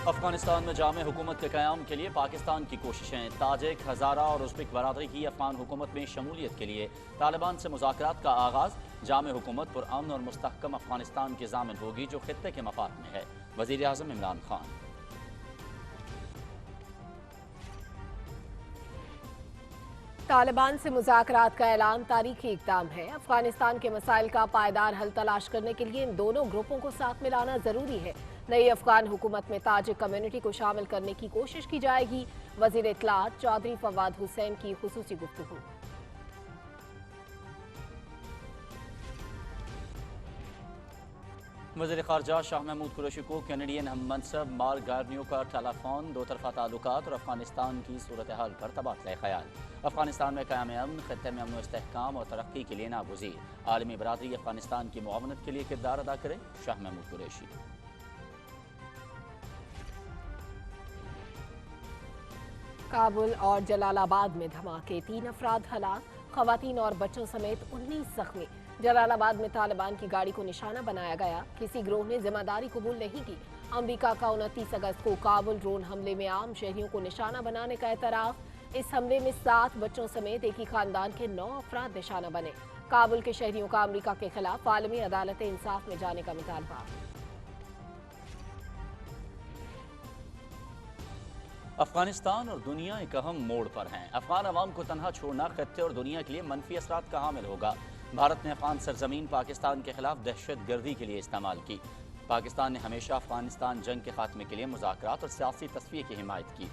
افغانستان میں جامع حکومت کے قیام کے لیے پاکستان کی کوششیں۔ تاجک، ہزارہ اور ازبک برادری کی افغان حکومت میں شمولیت کے لیے طالبان سے مذاکرات کا آغاز۔ جامع حکومت پرامن اور مستحکم افغانستان کی ضامن ہوگی جو خطے کے مفاد میں ہے: وزیر اعظم عمران خان۔ طالبان سے مذاکرات کا اعلان تاریخی اقدام ہے۔ افغانستان کے مسائل کا پائیدار حل تلاش کرنے کے لیے ان دونوں گروپوں کو ساتھ ملانا ضروری ہے۔ نئی افغان حکومت میں تاجک کمیونٹی کو شامل کرنے کی کوشش کی جائے گی۔ وزیر اطلاعات چودھری فواد حسین کی خصوصی گفتگو۔ وزیر خارجہ شاہ محمود قریشی کو کینیڈین ہم منصب مارک گارنیو کا ٹیلی فون۔ دو طرفہ تعلقات اور افغانستان کی صورتحال پر تبادلہ خیال۔ افغانستان میں قیام امن، خطے میں امن و استحکام اور ترقی کے لیے ناگزیر۔ عالمی برادری افغانستان کی معاونت کے لیے کردار ادا کرے: شاہ محمود قریشی۔ کابل اور جلال آباد میں دھماکے، 3 افراد ہلاک، خواتین اور بچوں سمیت 19 زخمی۔ جلال آباد میں طالبان کی گاڑی کو نشانہ بنایا گیا، کسی گروہ نے ذمہ داری قبول نہیں کی۔ امریکہ کا 29 اگست کو کابل ڈرون حملے میں عام شہریوں کو نشانہ بنانے کا اعتراف۔ اس حملے میں 7 بچوں سمیت ایک ہی خاندان کے 9 افراد نشانہ بنے۔ کابل کے شہریوں کا امریکہ کے خلاف عالمی عدالت انصاف میں جانے کا مطالبہ۔ افغانستان اور دنیا ایک اہم موڑ پر ہیں۔ افغان عوام کو تنہا چھوڑنا خطے اور دنیا کے لیے منفی اثرات کا حامل ہوگا۔ بھارت نے افغان سرزمین پاکستان کے خلاف دہشت گردی کے لیے استعمال کی۔ پاکستان نے ہمیشہ افغانستان جنگ کے خاتمے کے لیے مذاکرات اور سیاسی تصفیے کی حمایت کی۔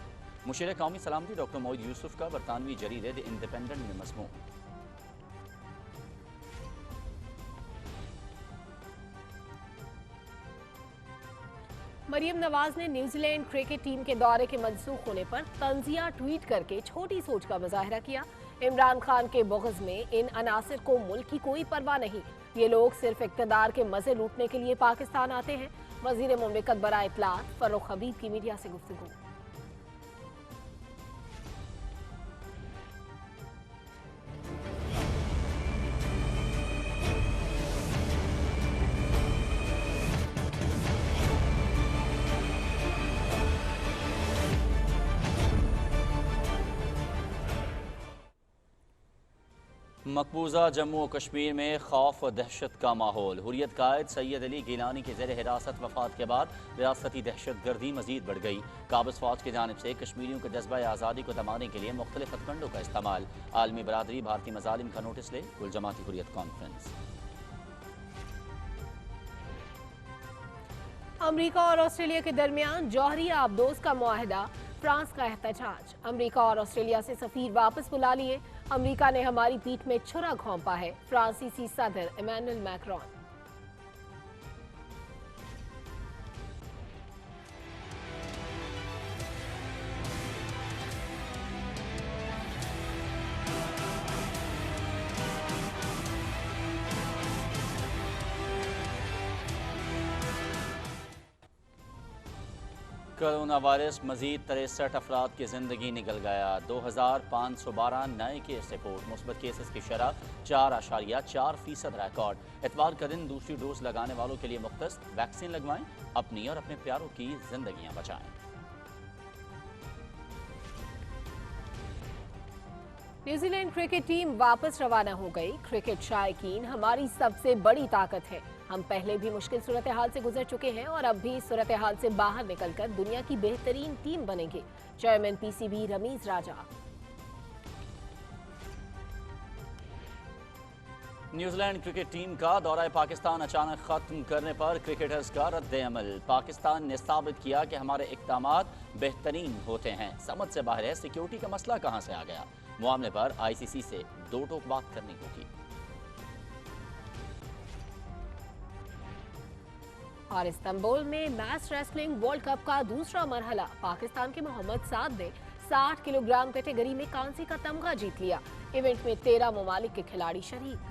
مشیر قومی سلامتی ڈاکٹر معید یوسف کا برطانوی جریدے دی انڈیپینڈنٹ میں مضمون۔ مریم نواز نے نیوزی لینڈ کرکٹ ٹیم کے دورے کے منسوخ ہونے پر طنزیہ ٹویٹ کر کے چھوٹی سوچ کا مظاہرہ کیا۔ عمران خان کے بغض میں ان عناصر کو ملک کی کوئی پرواہ نہیں۔ یہ لوگ صرف اقتدار کے مزے لوٹنے کے لیے پاکستان آتے ہیں۔ وزیر مملکت برائے اطلاعات فروخ حبیب کی میڈیا سے گفتگو۔ مقبوضہ جموں و کشمیر میں خوف و دہشت کا ماحول۔ حریت قائد سید علی گیلانی کی زیر حراست وفات کے بعد ریاستی دہشت گردی مزید بڑھ گئی۔ قابض فوج کی جانب سے کشمیریوں کے جذبہ آزادی کو دبانے کے لیے مختلف ہتھ کنڈوں کا استعمال۔ عالمی برادری بھارتی مظالم کا نوٹس لے: کل جماعتی حریت کانفرنس۔ امریکہ اور آسٹریلیا کے درمیان جوہری آبدوز کا معاہدہ، فرانس کا احتجاج۔ امریکہ اور آسٹریلیا سے سفیر واپس بلا لیے۔ امریکہ نے ہماری پیٹھ میں چھرا گھونپا ہے: فرانسیسی صدر ایمانوئل میکرون۔ کرونا وائرس مزید 63 افراد کی زندگی نگل گیا۔ 2512 نئے کیس رپورٹ۔ مثبت کیسز کی شرح 4.4% ریکارڈ۔ اتوار کا دن دوسری ڈوز لگانے والوں کے لیے مختص۔ ویکسین لگوائیں، اپنی اور اپنے پیاروں کی زندگیاں بچائیں۔ نیوزی لینڈ کرکٹ ٹیم واپس روانہ ہو گئی۔ کرکٹ شائقین ہماری سب سے بڑی طاقت ہے۔ ہم پہلے بھی مشکل صورتحال سے گزر چکے ہیں اور اب بھی اس صورتحال سے باہر نکل کر دنیا کی بہترین ٹیم بنیں گے: chairman P C B Rameez Raja. New Zealand cricket team کا دورہ پاکستان اچانک ختم کرنے پر کرکٹرز کا رد عمل۔ پاکستان نے ثابت کیا کہ ہمارے اقدامات بہترین ہوتے ہیں۔ سمجھ سے باہر ہے، سیکیورٹی کا مسئلہ کہاں سے آ گیا؟ معاملے پر آئی سی سی سے دو ٹوک بات کرنی ہوگی۔ اور استنبول میں میچ ریسلنگ ورلڈ کپ کا دوسرا مرحلہ، پاکستان کے محمد سعد نے 60 کلو گرام کیٹیگری میں کانسی کا تمغہ جیت لیا۔ ایونٹ میں 13 ممالک کے کھلاڑی شریک۔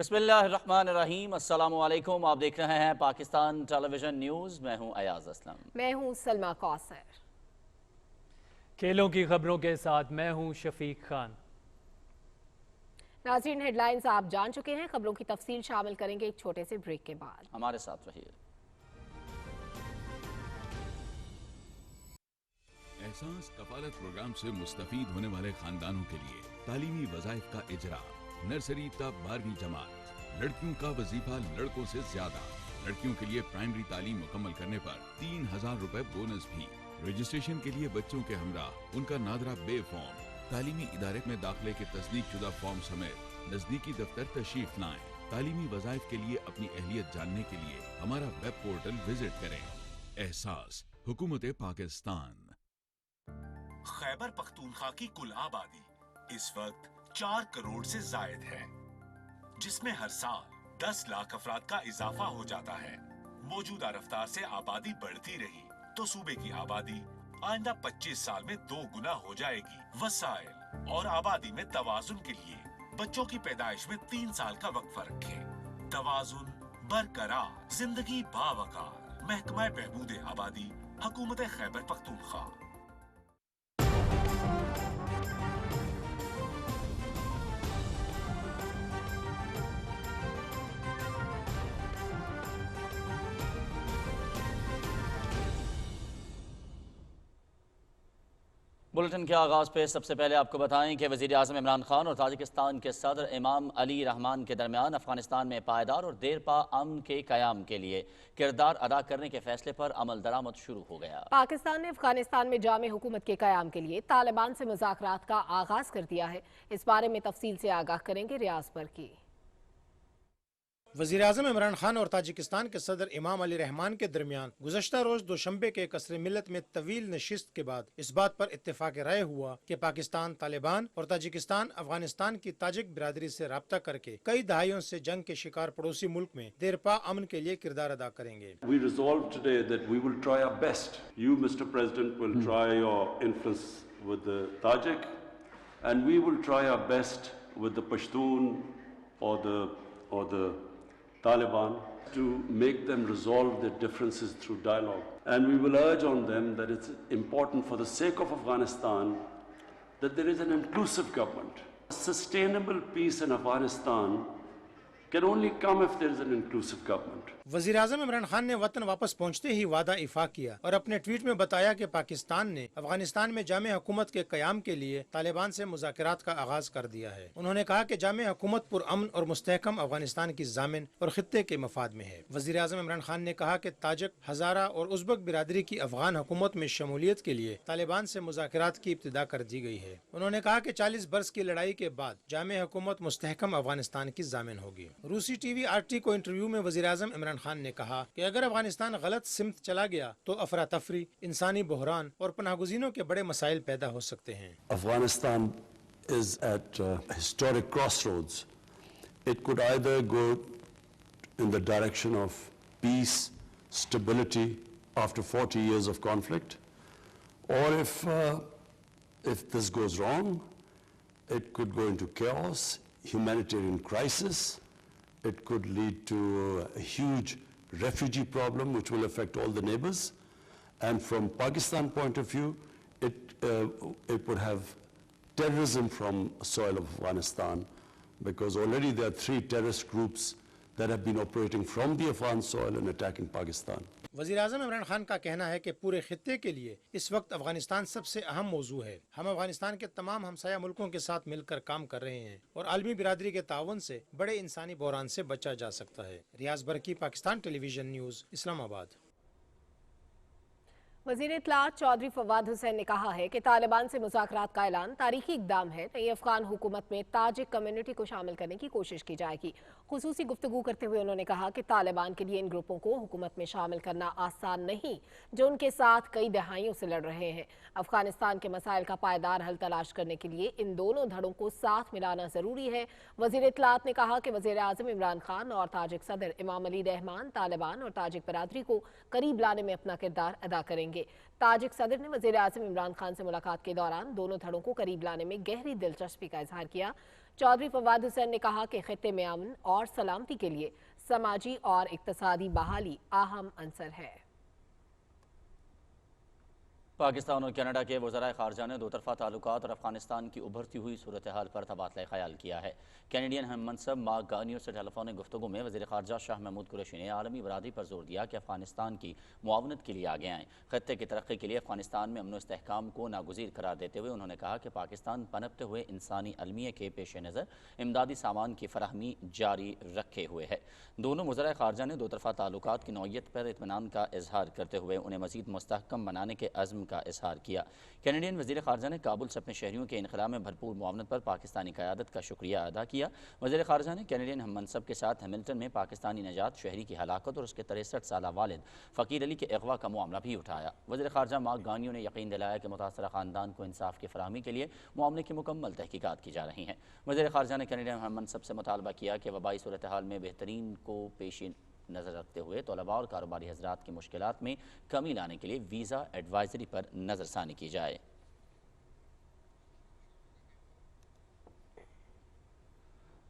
बिस्मिल्लाहिर्रहमानिर्रहीम, अस्सलामु अलैकुम। आप देख रहे हैं पाकिस्तान टेलीविजन न्यूज़। मैं हूं अयाज असलम। मैं हूं सलमा कौसर। खेलों की खबरों के साथ मैं हूं शफीक खान। नाज़रीन, हेडलाइंस आप जान चुके हैं। खबरों की तफसील शामिल करेंगे एक छोटे से ब्रेक के बाद। हमारे साथ रहिए। एहसास कफालत प्रोग्राम से मुस्तफीद होने वाले खानदानों के लिए तालीमी वज़ाइफ का इजरा। नर्सरी तक 12वीं जमात। लड़कियों का वजीफा लड़कों से ज्यादा। लड़कियों के लिए प्राइमरी तालीम मुकम्मल करने पर 3000 रुपए बोनस भी। रजिस्ट्रेशन के लिए बच्चों के हमरा उनका नादरा बे फॉर्म, तालीमी इदारे में दाखिले के तस्दीक शुदा फॉर्म समेत नजदीकी दफ्तर तशरीफ लाएं। तालीमी वज़ाइफ के लिए अपनी अहलियत जानने के लिए हमारा वेब पोर्टल विजिट करें। एहसास हुकूमत पाकिस्तान। खैबर पख्तूनख्वा की कुल आबादी इस वक्त 4 करोड़ से जायद है, जिसमें हर साल 10 लाख अफराद का इजाफा हो जाता है। मौजूदा रफ्तार से आबादी बढ़ती रही तो सूबे की आबादी आइंदा 25 साल में 2 गुना हो जाएगी। वसाइल और आबादी में तवाजुन के लिए बच्चों की पैदाइश में 3 साल का वक्फा रखें। तवाजुन बरकरार, जिंदगी बावकार। महकमा बहबूद आबादी, हुकूमत खैबर पख्तूनख्वा। बुलेटिन के आगाज़ पे सबसे पहले आपको बताएं कि वज़ीर आज़म इमरान खान और ताजिकिस्तान के सदर इमाम अली रहमान के दरमियान अफगानिस्तान में पायदार और देरपा अमन के क़याम के लिए किरदार अदा करने के फैसले पर अमल दरामद शुरू हो गया। पाकिस्तान ने अफगानिस्तान में जामे हुकूमत के क़याम के लिए तालिबान से मुज़ाकरात का आगाज़ कर दिया है। इस बारे में तफसील से आगाह करेंगे रियाज बरकी। वज़ीर आज़म इमरान खान और ताजिकिस्तान के सदर इमाम अली रहमान के दरमियान गुज़श्ता रोज दोशंबे के कसरे मिलत में तवील नशिस्त के बाद इस बात पर इत्तेफाक राय हुआ कि पाकिस्तान, तालिबान और ताजिकिस्तान अफगानिस्तान की ताजिक बिरादरी से राब्ता करके कई दहाइयों से जंग के शिकार पड़ोसी मुल्क में देरपा अमन के लिए किरदार अदा करेंगे। We resolved today that we will try our best. You, Mr. President, will try your influence with the Tajik, and we will try our best with the Pashtun or the Taliban to make them resolve their differences through dialogue. And we will urge on them that it's important for the sake of Afghanistan that there is an inclusive government. Sustainable peace in Afghanistan can only come if there is an inclusive government. वज़ीर आज़म इमरान खान ने वतन वापस पहुँचते ही वादा इफा किया और अपने tweet में बताया कि पाकिस्तान ने अफगानिस्तान में जामे हुकूमत के क़याम के लिए तालिबान से मुज़ाकरात का आगाज कर दिया है। उन्होंने कहा कि जामे हुकूमत पुरअमन और मुस्तहकम अफगानिस्तान की ज़ामिन और खित्ते के मफाद में है। वज़ीर आज़म इमरान खान ने कहा कि ताजिक, हज़ारा और उज़्बक बिरादरी की अफगान हुकूमत में शमूलियत के लिए तालिबान से मुज़ाकरात की इब्तिदा कर दी गई है। उन्होंने कहा कि 40 बरस की लड़ाई के बाद जामे हुकूमत मुस्तहकम अफगानिस्तान की ज़ामिन होगी। रूसी टीवी RT को इंटरव्यू में वज़ीर आज़म इमरान खान ने कहा कि अगर अफगानिस्तान गलत सिमत चला गया तो अफरा तफरी, इंसानी बहरान और पनाहगुज़ीनों के बड़े मसाइल पैदा हो सकते हैं। Afghanistan is at a historic crossroads. It could either go in the direction of peace, stability after 40 years of conflict, or if this goes wrong, it could go into chaos, humanitarian crisis. It could lead to a huge refugee problem which will affect all the neighbors. And from Pakistan point of view, it would have terrorism from soil of Afghanistan, because already there are 3 terrorist groups that have been operating from the Afghan soil and attacking Pakistan. वज़ीर आज़म इमरान खान का कहना है कि पूरे खित्ते के लिए इस वक्त अफगानिस्तान सबसे अहम मौजू है। हम अफगानिस्तान के तमाम हमसाया मुल्कों के साथ मिलकर काम कर रहे हैं और आलमी बिरादरी के ताउन से बड़े इंसानी बहरान से बचा जा सकता है। रियाज बरकी, पाकिस्तान टेलीविजन न्यूज़, इस्लामाबाद। वज़ीर इत्तलाआत चौधरी फवाद हुसैन ने कहा है कि तालिबान से मुज़ाकरात का ऐलान तारीखी इक़दाम है। नई अफ़गान हुकूमत में ताजिक कम्युनिटी को शामिल करने की कोशिश की जाएगी। खुसूसी गुफ्तगू करते हुए उन्होंने कहा कि तालिबान के लिए इन ग्रुपों को हुकूमत में शामिल करना आसान नहीं, जो उनके साथ कई दहाइयों से लड़ रहे हैं। अफ़गानिस्तान के मसाइल का पायदार हल तलाश करने के लिए इन दोनों धड़ों को साथ मिलाना ज़रूरी है। वज़ीर इत्तलाआत ने कहा कि वज़ीर आज़म इमरान खान और ताजिक सदर इमाम अली रहमान तालिबान और ताजिक बरादरी को करीब लाने में अपना किरदार अदा करेंगे। ताजिक सदर ने वज़ीर आज़म इमरान खान से मुलाकात के दौरान दोनों धड़ों को करीब लाने में गहरी दिलचस्पी का इजहार किया। चौधरी फवाद हुसैन ने कहा कि खित्ते में अमन और सलामती के लिए समाजी और इक्तसादी बहाली अहम अंसर है। पाकिस्तान और कनाडा के वज़राए ख़ारजा ने दो तरफ़ा ताल्लुकात और अफ़गानिस्तान की उभरती हुई सूरत हाल पर तबादला ख़याल किया है। कैनेडियन हम मनसब मार्क गार्नियर से टेलीफोनिक गुफ्तगू में वज़ीर ख़ारजा शाह महमूद कुरैशी ने आलमी बरादरी पर जोर दिया कि अफ़गानिस्तान की मुआवनत के लिए आगे आएँ। खत्ते की तरक्की के लिए अफ़गानिस्तान में अमन व इस्तेहकाम को नागुज़ीर करार देते हुए उन्होंने कहा कि पाकिस्तान पनपते हुए इंसानी अलमिया के पेश नज़र इमदादी सामान की फराहमी जारी रखे हुए है। दोनों वज़राए ख़ारजा ने दो तरफ़ा ताल्लुकात की नौइयत पर इत्मीनान का इजहार करते हुए उन्हें मज़ीद मुस्तहकम बनाने के अज़्म का इजहार किया। कैनेडियन वज़ीर ख़ारजा ने काबुल से अपने शहरियों के इनखला में भरपूर मुआवनत पर पाकिस्तानी क़यादत का शुक्रिया अदा किया। वज़ीर ख़ारजा ने कैनेडियन हम मनसब के साथ हैमिल्टन में पाकिस्तानी नजात शहरी की हलाकत और उसके 63 साला वालिद फ़कीर अली के अगवा का मामला भी उठाया। वज़ीर ख़ारजा मार्क गार्नियर ने यकीन दिलाया कि मुतासरा ख़ानदान को इंसाफ की फराहमी के लिए मामले की मुकम्मल तहकीकात की जा रही हैं। वज़ीर ख़ारजा ने कैनेडियन हम मनसब से मुतालबा किया कि वबाई सूरत हाल में बेहतरीन को पेश नज़र रखते हुए तलबा और कारोबारी हज़रात की मुश्किलात में कमी लाने के लिए वीज़ा एडवाइजरी पर नज़रसानी की जाए।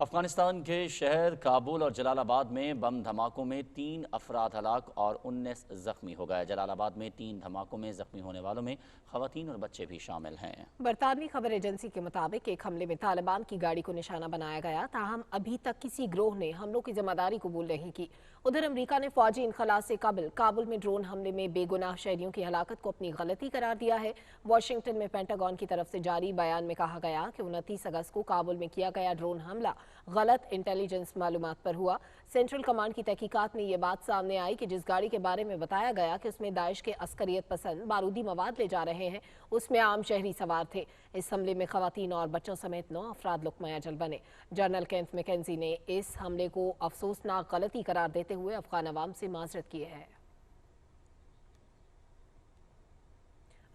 अफगानिस्तान के शहर काबुल और जलालाबाद में बम धमाकों में 3 अफराद हलाक और 19 जख्मी हो गए। जलालाबाद में 3 धमाकों में जख्मी होने वालों में खवातीन और बच्चे भी शामिल हैं। बरतानवी खबर एजेंसी के मुताबिक एक हमले में तालिबान की गाड़ी को निशाना बनाया गया, ताहम अभी तक किसी गिरोह ने हमलों की जिम्मेदारी कबूल नहीं की। उधर अमरीका ने फौजी इनखला से कबल काबुल में ड्रोन हमले में बेगुनाह शहरियों की हलाकत को अपनी गलती करार दिया है। वाशिंगटन में पेंटागन की तरफ से जारी बयान में कहा गया कि 29 अगस्त को काबुल में किया गया ड्रोन हमला गलत इंटेलिजेंस मालूमात पर हुआ। सेंट्रल कमांड की तहकीकात में ये बात सामने आई कि जिस गाड़ी के बारे में बताया गया कि उसमें दाइश के अस्करियत पसंद बारूदी मवाद ले जा रहे हैं, उसमें आम शहरी सवार थे। इस हमले में खवातीन और बच्चों समेत 9 अफराद लुकमा अजल बने। जनरल केंथ मैकेंजी ने इस हमले को अफसोसनाक गलती करार देते हुए अफगान अवाम से माजरत की है।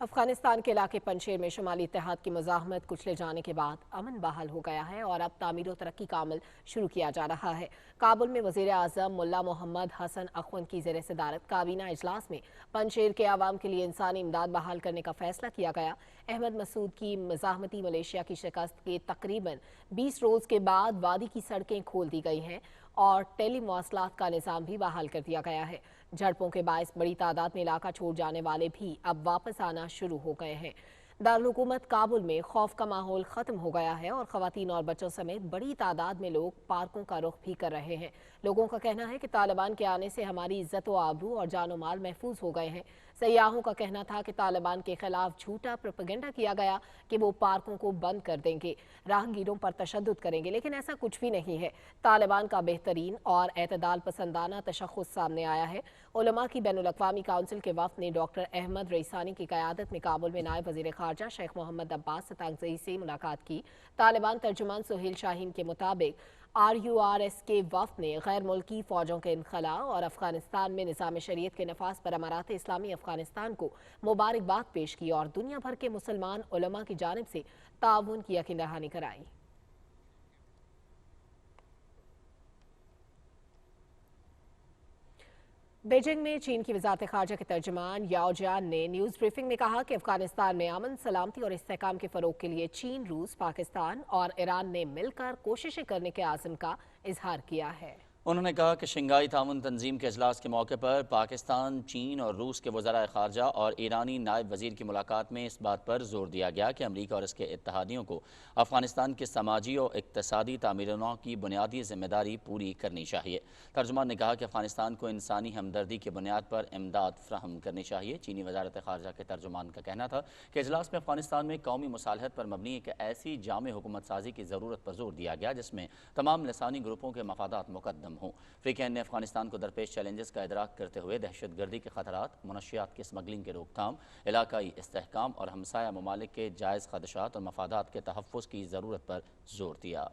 अफगानिस्तान के इलाके पंशेर में शुमाली इत्तेहाद की मुज़ाहमत कुचले जाने के बाद अमन बहाल हो गया है और अब तामीर व तरक्की का अमल शुरू किया जा रहा है। काबुल में वज़ीर आज़म मुल्ला मोहम्मद हसन अखवंद की ज़ेर सदारत काबीना इजलास में पंशेर के आवाम के लिए इंसानी इमदाद बहाल करने का फैसला किया गया। अहमद मसूद की मज़ाहमती मलेशिया की शिकस्त के तकरीबन 20 रोज़ के बाद वादी की सड़कें खोल दी गई हैं और टेली मवासलात का निज़ाम भी बहाल कर दिया गया है। झड़पों के बायस बड़ी तादाद में इलाका छोड़ जाने वाले भी अब वापस आना शुरू हो गए हैं। दारुल हुकूमत काबुल में खौफ का माहौल खत्म हो गया है और खवातीन और बच्चों समेत बड़ी तादाद में लोग पार्कों का रुख भी कर रहे हैं। लोगों का कहना है कि तालिबान के आने से हमारी इज्जत व आबरू और जानो माल महफूज हो गए हैं। सयाहों का कहना था कि तालिबान के खिलाफ झूठा प्रोपेगेंडा किया गया कि वो पार्कों को बंद कर देंगे, राहगीरों पर तशद्दुद करेंगे, लेकिन ऐसा कुछ भी नहीं है। तालिबान का बेहतरीन और एतदाल पसंदाना तशख़्ख़ुस सामने आया है। उलमा की बैनुल अक़वामी काउंसिल के वफ़द ने डॉक्टर अहमद रईसानी की क़यादत में काबुल में नायब वज़ीर ख़ारजा शेख मोहम्मद अब्बास सतांगज़ई से मुलाकात की। तालिबान तर्जुमान सुहेल शाहीन के मुताबिक RURS के वफ़द ने गैर मुल्की फ़ौजों के इनखला और अफ़गानिस्तान में निज़ाम शरीयत के नफाज पर अमारात इस्लामी अफ़गानिस्तान को मुबारकबाद पेश की और दुनिया भर के मुसलमान उलमा की जानिब से ताउन की यकीन दहानी कराई। बीजिंग में चीन की वज़ारत ख़ारजा के तर्जुमान याओ जियान ने न्यूज़ ब्रीफिंग में कहा कि अफ़गानिस्तान में अमन, सलामती और इस्तेहकाम के फ़रोग के लिए चीन, रूस, पाकिस्तान और ईरान ने मिलकर कोशिशें करने के आज़म का इजहार किया है। उन्होंने कहा कि शंघाई ताउन तंजीम के इजलास के मौके पर पाकिस्तान, चीन और रूस के वज़राए ख़ारजा और ईरानी नायब वज़ीर की मुलाकात में इस बात पर जोर दिया गया कि अमरीका और इसके इत्तेहादियों को अफ़गानिस्तान के समाजी और इक़्तिसादी तामीरों की बुनियादी ज़िम्मेदारी पूरी करनी चाहिए। तर्जुमान ने कहा कि अफ़गानिस्तान को इंसानी हमदर्दी की बुनियाद पर इमदाद फ़राहम करनी चाहिए। चीनी वज़ारत ख़ारजा के तर्जुमान का कहना था कि इजलास में अफ़गानिस्तान में कौमी मुसालहत पर मबनी एक ऐसी जामे हुकूमत साजी की ज़रूरत पर जोर दिया गया जिसमें तमाम लसानी ग्रुपों के मफादात मुकद्दम हों। फ्रीकैन ने अफगानिस्तान को दरपेश चैलेंजेस का इदराक करते हुए दहशत गर्दी के खतरात, मुनशियात की स्मगलिंग के रोकथाम, इलाकाई इस्तेहकाम और हमसाया ममालिक के जायज़ खदशात और मफादात के तहफ़्फ़ुज़ की ज़रूरत पर जोर दिया।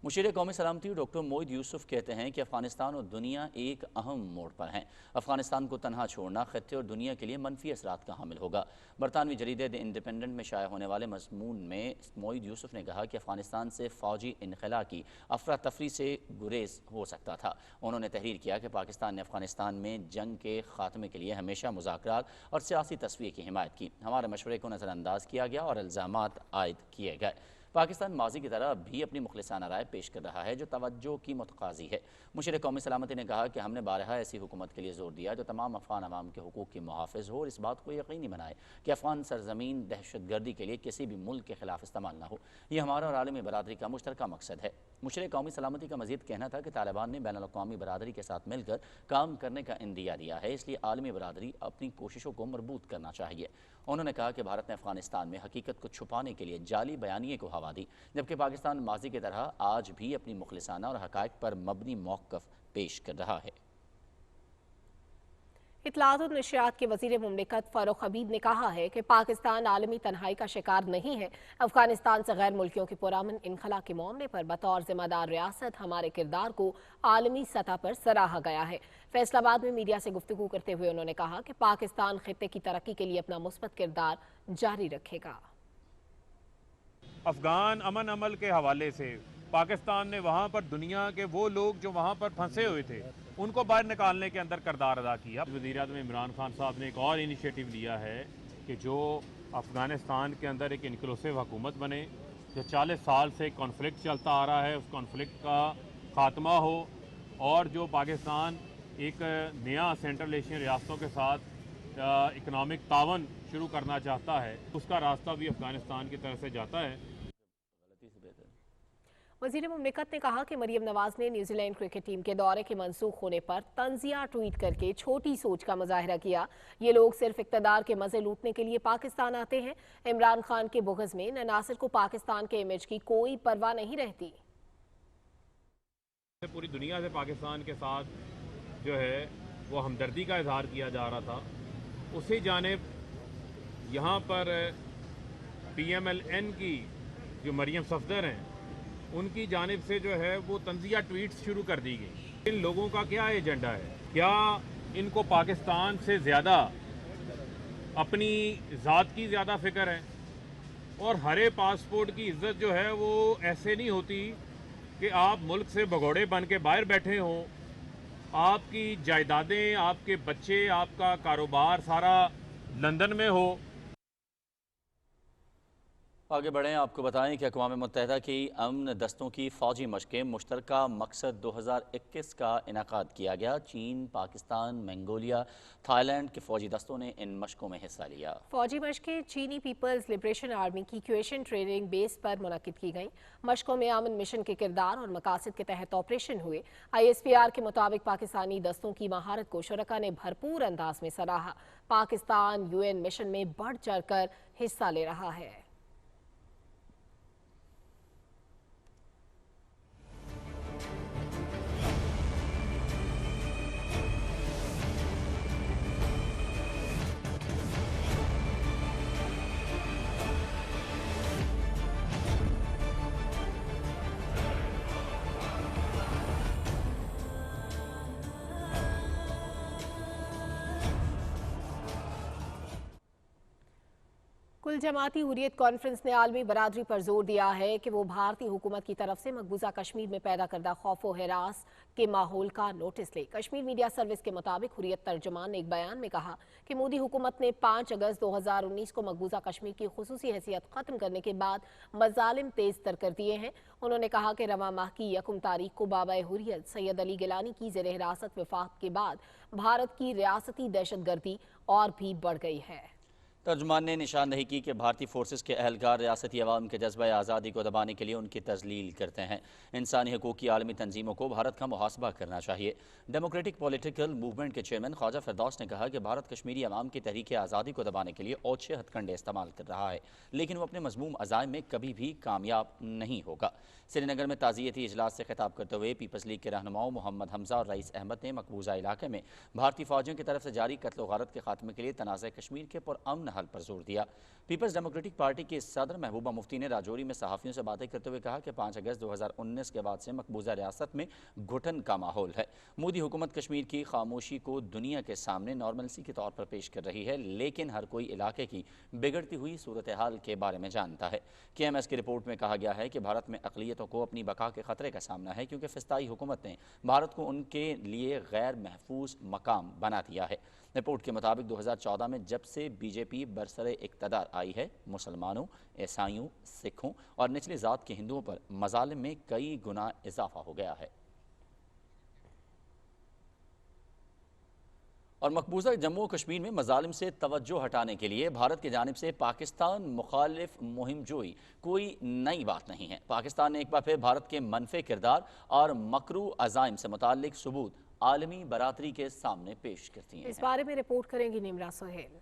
मुशीर कौमी सलामती डॉक्टर मोइद यूसुफ कहते हैं कि अफ़गानिस्तान और दुनिया एक अहम मोड़ पर हैं। अफ़गानिस्तान को तनहा छोड़ना खत्ते और दुनिया के लिए मनफी असरात का हामिल होगा। बरतानवी जरीदे द इंडिपेंडेंट में शाया होने वाले मज़मून में मोइद यूसुफ ने कहा कि अफ़गानिस्तान से फ़ौजी इनखला की अफरा तफरी से गुरेज हो सकता था। उन्होंने तहरीर किया कि पाकिस्तान ने अफ़गानिस्तान में जंग के ख़ात्मे के लिए हमेशा मुज़ाकरात और सियासी तस्वीर की हिमायत की। हमारे मशवरे को नज़रअंदाज किया गया और इल्ज़ामात आयद किए गए। پاکستان ماضی کی طرح بھی اپنی مخلصانہ رائے پیش کر رہا ہے جو توجہ کی متقاضی ہے۔ مشیر قومی سلامتی نے کہا کہ ہم نے بارہا ایسی حکومت کے لیے زور دیا جو تمام افغان عوام کے حقوق کی محافظ ہو اور اس بات کو یقینی بنائے کہ افغان سرزمین دہشت گردی کے لیے کسی بھی ملک کے خلاف استعمال نہ ہو۔ یہ ہمارا اور عالمی برادری کا مشترکہ مقصد ہے۔ مشیر قومی سلامتی کا مزید کہنا تھا کہ طالبان نے بین الاقوامی برادری کے ساتھ مل کر کام کرنے کا عندیہ دیا ہے، اس لیے عالمی برادری اپنی کوششوں کو مربوط کرنا چاہیے۔ انہوں نے کہا کہ بھارت نے افغانستان میں حقیقت کو چھپانے کے لیے جعلی بیانیے کو ہوا دی، جبکہ پاکستان ماضی کی طرح آج بھی اپنی مخلصانہ اور حقائق پر مبنی موقف پیش کر رہا ہے۔ اطلاعات و نشریات کے وزیر مملکت فاروق حبیب نے کہا ہے کہ پاکستان عالمی تنہائی کا شکار نہیں ہے۔ افغانستان سے غیر ملکیوں کے پرامن انخلا کے معاملے پر بطور ذمہ دار ریاست ہمارے کردار کو عالمی سطح پر سراہا گیا ہے۔ فیصل آباد میں میڈیا سے گفتگو کرتے ہوئے انہوں نے کہا کہ پاکستان خطے کی ترقی کے لیے اپنا مثبت کردار جاری رکھے گا۔ افغان امن عمل کے حوالے سے پاکستان نے وہاں پر دنیا کے وہ لوگ جو وہاں پر پھنسے ہوئے تھے ان کو باہر نکالنے کے اندر کردار ادا کیا۔ وزیر اعظم عمران خان صاحب نے ایک اور انیشیٹو لیا ہے کہ جو افغانستان کے اندر ایک انکلوسیو حکومت بنے، جو 40 سال سے کانفلکٹ چلتا آ رہا ہے اس کانفلکٹ کا خاتمہ ہو، اور جو پاکستان ایک نیا سینٹرل ایشین ریاستوں کے ساتھ اکنامک تعاون شروع کرنا چاہتا ہے، اس کا راستہ بھی افغانستان کی طرف سے جاتا ہے۔ وزیر مملکت نے کہا کہ مریم نواز نے نیوزی لینڈ کرکٹ ٹیم کے دورے کے منسوخ ہونے پر طنزیہ ٹویٹ کر کے چھوٹی سوچ کا مظاہرہ کیا۔ یہ لوگ صرف اقتدار کے مزے لوٹنے کے لیے پاکستان آتے ہیں۔ عمران خان کے بغض میں نہ ناصر کو پاکستان کے امیج کی کوئی پرواہ نہیں رہتی۔ پوری دنیا سے پاکستان کے ساتھ جو ہے وہ ہمدردی کا اظہار کیا جا رہا تھا، اسی جانب یہاں پر PMLN کی جو مریم صفدر ہیں ان کی جانب سے جو ہے وہ طنزیہ ٹویٹس شروع کر دی گئی۔ ان لوگوں کا کیا ایجنڈا ہے؟ کیا ان کو پاکستان سے زیادہ اپنی ذات کی زیادہ فکر ہے؟ اور ہرے پاسپورٹ کی عزت جو ہے وہ ایسے نہیں ہوتی کہ آپ ملک سے بھگوڑے بن کے باہر بیٹھے ہوں، آپ کی جائیدادیں، آپ کے بچے، آپ کا کاروبار سارا لندن میں ہو۔ آگے بڑھیں، آپ کو بتائیں کہ اقوام متحدہ کی امن دستوں کی فوجی مشقیں مشترکہ مقصد 2021 کا انعقاد کیا گیا۔ چین، پاکستان، منگولیا، تھائی لینڈ کے فوجی دستوں نے ان مشقوں میں حصہ لیا۔ فوجی مشقیں چینی پیپلز لبریشن آرمی کی کویشن ٹریننگ بیس پر منعقد کی گئیں۔ مشقوں میں امن مشن کے کردار اور مقاصد کے تحت آپریشن ہوئے۔ ISPR کے مطابق پاکستانی دستوں کی مہارت کو شرکاء نے بھرپور انداز میں سراہا۔ پاکستان UN مشن میں بڑھ چڑھ کر حصہ لے رہا ہے۔ کل جماعتی حریت کانفرنس نے عالمی برادری پر زور دیا ہے کہ وہ بھارتی حکومت کی طرف سے مقبوضہ کشمیر میں پیدا کردہ خوف و ہراس کے ماحول کا نوٹس لے۔ کشمیر میڈیا سروس کے مطابق حریت ترجمان نے ایک بیان میں کہا کہ مودی حکومت نے 5 اگست 2019 کو مقبوضہ کشمیر کی خصوصی حیثیت ختم کرنے کے بعد مظالم تیز تر کر دیے ہیں۔ انہوں نے کہا کہ رواں ماہ کی 1 تاریخ کو بابا حریت سید علی گیلانی کی زیر حراست وفات کے بعد بھارت کی ریاستی دہشت گردی اور بھی بڑھ گئی ہے۔ ترجمان نے نشاندہی کی کہ بھارتی فورسز کے اہلکار ریاستی عوام کے جذبہ آزادی کو دبانے کے لیے ان کی تذلیل کرتے ہیں۔ انسانی حقوق کی عالمی تنظیموں کو بھارت کا محاسبہ کرنا چاہیے۔ ڈیموکریٹک پولیٹیکل موومنٹ کے چیئرمین خواجہ فردوس نے کہا کہ بھارت کشمیری عوام کی تحریک آزادی کو دبانے کے لیے اوچھے ہتھ کنڈے استعمال کر رہا ہے، لیکن وہ اپنے مذموم عزائم میں کبھی بھی کامیاب نہیں ہوگا۔ سری نگر میں تعزیتی اجلاس سے خطاب کرتے ہوئے پیپلز لیگ کے رہنماؤں محمد حمزہ اور رئیس احمد نے مقبوضہ علاقے میں بھارتی فوجیوں کی طرف سے جاری قتل و غارت کے خاتمے کے لیے تنازع کشمیر کے پرامن حل پر زور دیا۔ پیپلز ڈیموکریٹک پارٹی کی صدر محبوبہ مفتی نے راجوری میں صحافیوں سے باتیں کرتے ہوئے کہا کہ 5 اگست 2019 کے بعد سے مقبوضہ ریاست میں گھٹن کا ماحول ہے۔ مودی حکومت کشمیر کی خاموشی کو دنیا کے سامنے نارملسی کے طور پر پیش کر رہی ہے، لیکن ہر کوئی علاقے کی بگڑتی ہوئی صورتحال کے بارے میں جانتا ہے۔ KMS کی رپورٹ میں کہا گیا ہے کہ بھارت میں اقلیتوں کو اپنی بقا کے خطرے کا سامنا ہے، کیونکہ فسطائی حکومت نے بھارت کو ان کے لیے غیر محفوظ مقام بنا دیا ہے۔ رپورٹ کے مطابق 2014 میں جب سے بی جے پی برسر اقتدار آئی ہے، مسلمانوں، عیسائیوں، سکھوں اور نچلی ذات کے ہندوؤں پر مظالم میں کئی گنا اضافہ ہو گیا ہے۔ اور مقبوضہ جموں و کشمیر میں مظالم سے توجہ ہٹانے کے لیے بھارت کی جانب سے پاکستان مخالف مہم جوئی کوئی نئی بات نہیں ہے۔ پاکستان نے ایک بار پھر بھارت کے منفی کردار اور مکروہ عزائم سے متعلق ثبوت عالمی برادری کے سامنے پیش کرتی ہیں۔ اس بارے میں رپورٹ کریں گی نمرا سہیل۔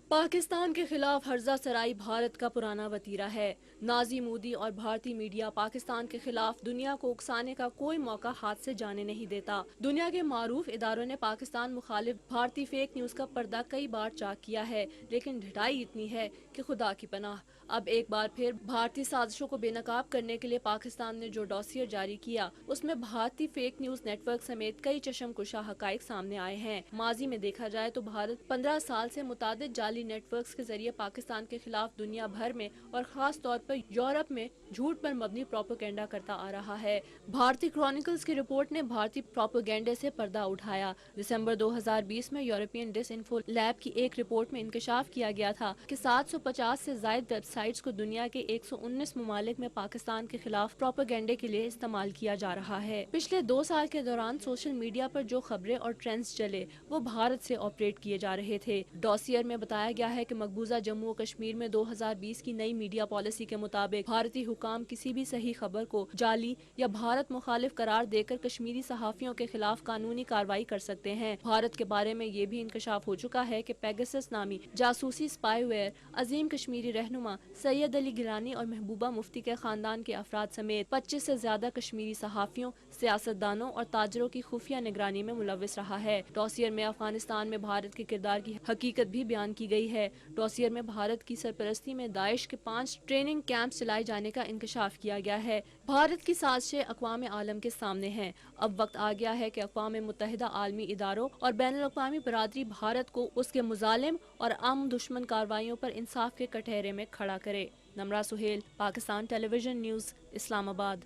پاکستان کے خلاف ہرزہ سرائی بھارت کا پرانا وتیرہ ہے۔ نازی مودی اور بھارتی میڈیا پاکستان کے خلاف دنیا کو اکسانے کا کوئی موقع ہاتھ سے جانے نہیں دیتا۔ دنیا کے معروف اداروں نے پاکستان مخالف بھارتی فیک نیوز کا پردہ کئی بار چاک کیا ہے، لیکن ڈھٹائی اتنی ہے کہ خدا کی پناہ۔ اب ایک بار پھر بھارتی سازشوں کو بے نقاب کرنے کے لیے پاکستان نے جو ڈوسیئر جاری کیا، اس میں بھارتی فیک نیوز نیٹ ورک سمیت کئی چشم کشا حقائق سامنے آئے ہیں۔ ماضی میں دیکھا جائے تو بھارت 15 سال سے متعدد جعلی نیٹ ورکس کے ذریعے پاکستان کے خلاف دنیا بھر میں اور خاص طور پر یورپ میں جھوٹ پر مبنی پروپیگنڈا کرتا آ رہا ہے۔ بھارتی کرونیکلز کی رپورٹ نے بھارتی پروپیگنڈے سے پردہ اٹھایا۔ دسمبر 2020 میں یورپین ڈس انفو لیب کی ایک رپورٹ میں انکشاف کیا گیا تھا کہ 750 سے زائد ویب سائٹس کو دنیا کے 119 ممالک میں پاکستان کے خلاف پروپیگنڈے کے لیے استعمال کیا جا رہا ہے۔ پچھلے 2 سال کے دوران سوشل میڈیا پر جو خبریں اور ٹرینڈز چلے وہ بھارت سے آپریٹ کیے جا رہے تھے۔ ڈوسیئر میں بتایا گیا ہے کہ مقبوضہ جموں و کشمیر میں 2020 کی نئی میڈیا پالیسی کے مطابق بھارتی حکام کسی بھی صحیح خبر کو جعلی یا بھارت مخالف قرار دے کر کشمیری صحافیوں کے خلاف قانونی کارروائی کر سکتے ہیں۔ بھارت کے بارے میں یہ بھی انکشاف ہو چکا ہے کہ پیگسس نامی جاسوسی اسپائی ویئر عظیم کشمیری رہنما سید علی گیلانی اور محبوبہ مفتی کے خاندان کے افراد سمیت 25 سے زیادہ کشمیری صحافیوں، سیاستدانوں اور تاجروں کی خفیہ نگرانی میں ملوث رہا ہے۔ ڈوسیئر میں افغانستان میں بھارت کے کردار کی حقیقت بھی بیان کی گئی ہے۔ ڈوسیئر میں بھارت کی سرپرستی میں داعش کے 5 ٹریننگ کیمپس چلائے جانے کا انکشاف کیا گیا ہے۔ بھارت کی سازشیں اقوام عالم کے سامنے ہیں۔ اب وقت آ گیا ہے کہ اقوام متحدہ عالمی اداروں اور بین الاقوامی برادری بھارت کو اس کے مظالم اور عام دشمن کارروائیوں پر انصاف کے کٹہرے میں کھڑا کرے۔ نمرا سہیل، پاکستان ٹیلی ویژن نیوز، اسلام آباد۔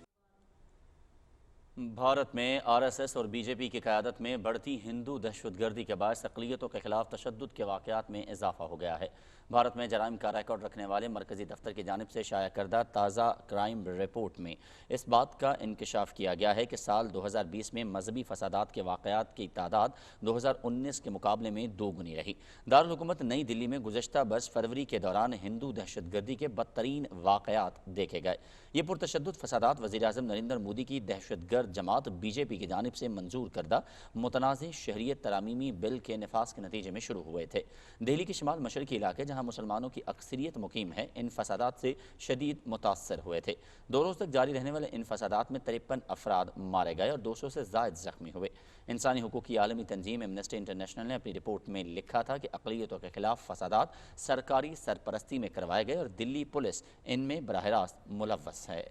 بھارت میں آر ایس ایس اور بی جے پی کی قیادت میں بڑھتی ہندو دہشت گردی کے باعث اقلیتوں کے خلاف تشدد کے واقعات میں اضافہ ہو گیا ہے۔ بھارت میں جرائم کا ریکارڈ رکھنے والے مرکزی دفتر کی جانب سے شائع کردہ تازہ کرائم رپورٹ میں اس بات کا انکشاف کیا گیا ہے کہ سال 2020 میں مذہبی فسادات کے واقعات کی تعداد 2019 کے مقابلے میں 2 گنی رہی۔ دارالحکومت نئی دلی میں گزشتہ برس فروری کے دوران ہندو دہشت گردی کے بدترین واقعات دیکھے گئے۔ یہ پرتشدد فسادات وزیراعظم نریندر مودی کی دہشت گرد جماعت بی جے پی کی جانب سے منظور کردہ متنازع شہریت ترمیمی بل کے نفاذ کے نتیجے میں شروع ہوئے تھے۔ دہلی کے شمال مشرقی علاقے جہاں مسلمانوں کی اکثریت مقیم ہے، ان فسادات سے شدید متاثر ہوئے تھے۔ 2 روز تک جاری رہنے والے ان فسادات میں 53 افراد مارے گئے اور 200 سے زائد زخمی ہوئے۔ انسانی حقوق کی عالمی تنظیم ایمنسٹی انٹرنیشنل نے اپنی رپورٹ میں لکھا تھا کہ اقلیتوں کے خلاف فسادات سرکاری سرپرستی میں کروائے گئے اور دلی پولیس ان میں براہ راست ملوث ہے۔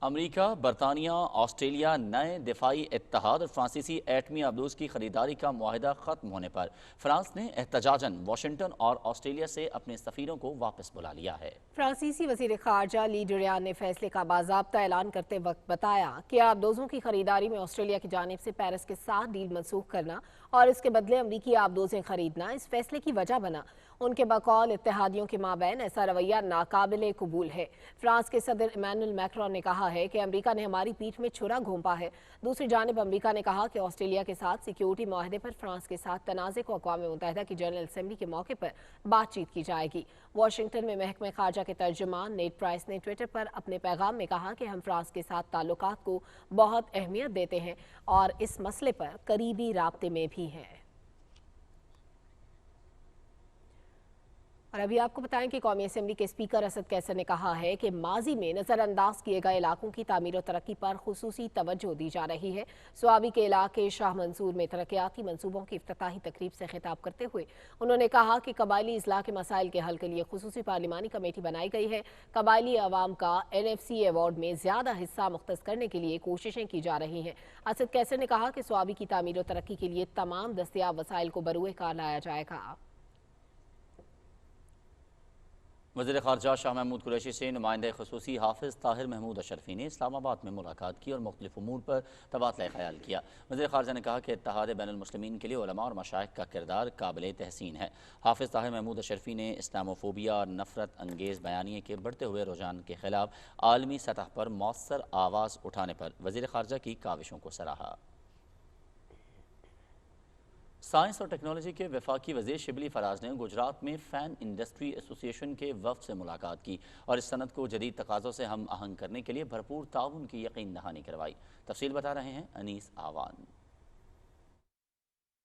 امریکہ، برطانیہ، آسٹریلیا نئے دفاعی اتحاد اور فرانسیسی ایٹمی آبدوز کی خریداری کا معاہدہ ختم ہونے پر فرانس نے احتجاجاً واشنگٹن اور آسٹریلیا سے اپنے سفیروں کو واپس بلا لیا ہے۔ فرانسیسی وزیر خارجہ لی ڈریان نے فیصلے کا باضابطہ اعلان کرتے وقت بتایا کہ آبدوزوں کی خریداری میں آسٹریلیا کی جانب سے پیرس کے ساتھ ڈیل منسوخ کرنا اور اس کے بدلے امریکی آبدوزیں خریدنا اس فیصلے کی وجہ بنا۔ ان کے بقول اتحادیوں کے مابین ایسا رویہ ناقابل قبول ہے۔ فرانس کے صدر ایمانوئل میکرون نے کہا ہے کہ امریکہ نے ہماری پیٹھ میں چھرا گھونپا ہے۔ دوسری جانب امریکہ نے کہا کہ آسٹریلیا کے ساتھ سیکیورٹی معاہدے پر فرانس کے ساتھ تنازع کو اقوام متحدہ کی جنرل اسمبلی کے موقع پر بات چیت کی جائے گی۔ واشنگٹن میں محکمہ خارجہ کے ترجمان نیڈ پرائس نے ٹویٹر پر اپنے پیغام میں کہا کہ ہم فرانس کے ساتھ تعلقات کو بہت اہمیت دیتے ہیں اور اس مسئلے پر قریبی رابطے میں بھی ہیں۔ اور ابھی آپ کو بتائیں کہ قومی اسمبلی کے اسپیکر اسد قیصر نے کہا ہے کہ ماضی میں نظر انداز کیے گئے علاقوں کی تعمیر و ترقی پر خصوصی توجہ دی جا رہی ہے۔ سوابی کے علاقے شاہ منصور میں ترقیاتی منصوبوں کی افتتاحی تقریب سے خطاب کرتے ہوئے انہوں نے کہا کہ قبائلی اضلاع کے مسائل کے حل کے لیے خصوصی پارلیمانی کمیٹی بنائی گئی ہے۔ قبائلی عوام کا NFC ایوارڈ میں زیادہ حصہ مختص کرنے کے لیے کوششیں کی جا رہی ہیں۔ اسد قیصر نے کہا کہ سوابی کی تعمیر و ترقی کے لیے تمام دستیاب وسائل کو بروئے کار لایا جائے گا۔ वज़ीर ख़ारजा शाह महमूद कुरैशी से नुमाइंदे ख़ुसूसी हाफिज़ ताहिर महमूद अशरफी ने इस्लामाबाद में मुलाकात की और मुख्तलिफ उमूर पर तबादला ख़याल किया। वज़ीर ख़ारजा ने कहा कि इत्तेहाद बैनुल मुस्लिमीन के लिए उलमा और मशाइख का किरदार काबिल तहसीन है। हाफिज़ ताहिर महमूद अशरफी ने इस्लामोफोबिया और नफ़रत अंगेज़ बयानिए के बढ़ते हुए रुझान के खिलाफ आलमी सतह पर मौसर आवाज़ उठाने पर वज़ीर ख़ारजा की काविशों को सराहा। साइंस और टेक्नोलॉजी के वफाकी वज़ीर शिबली फराज ने गुजरात में फ़ैन इंडस्ट्री एसोसिएशन के वफ़द से मुलाकात की और इस सनत को जदीद तकाज़ों से हम आहंग करने के लिए भरपूर ताउन की यकीन दहानी करवाई। तफसील बता रहे हैं अनीस आवान।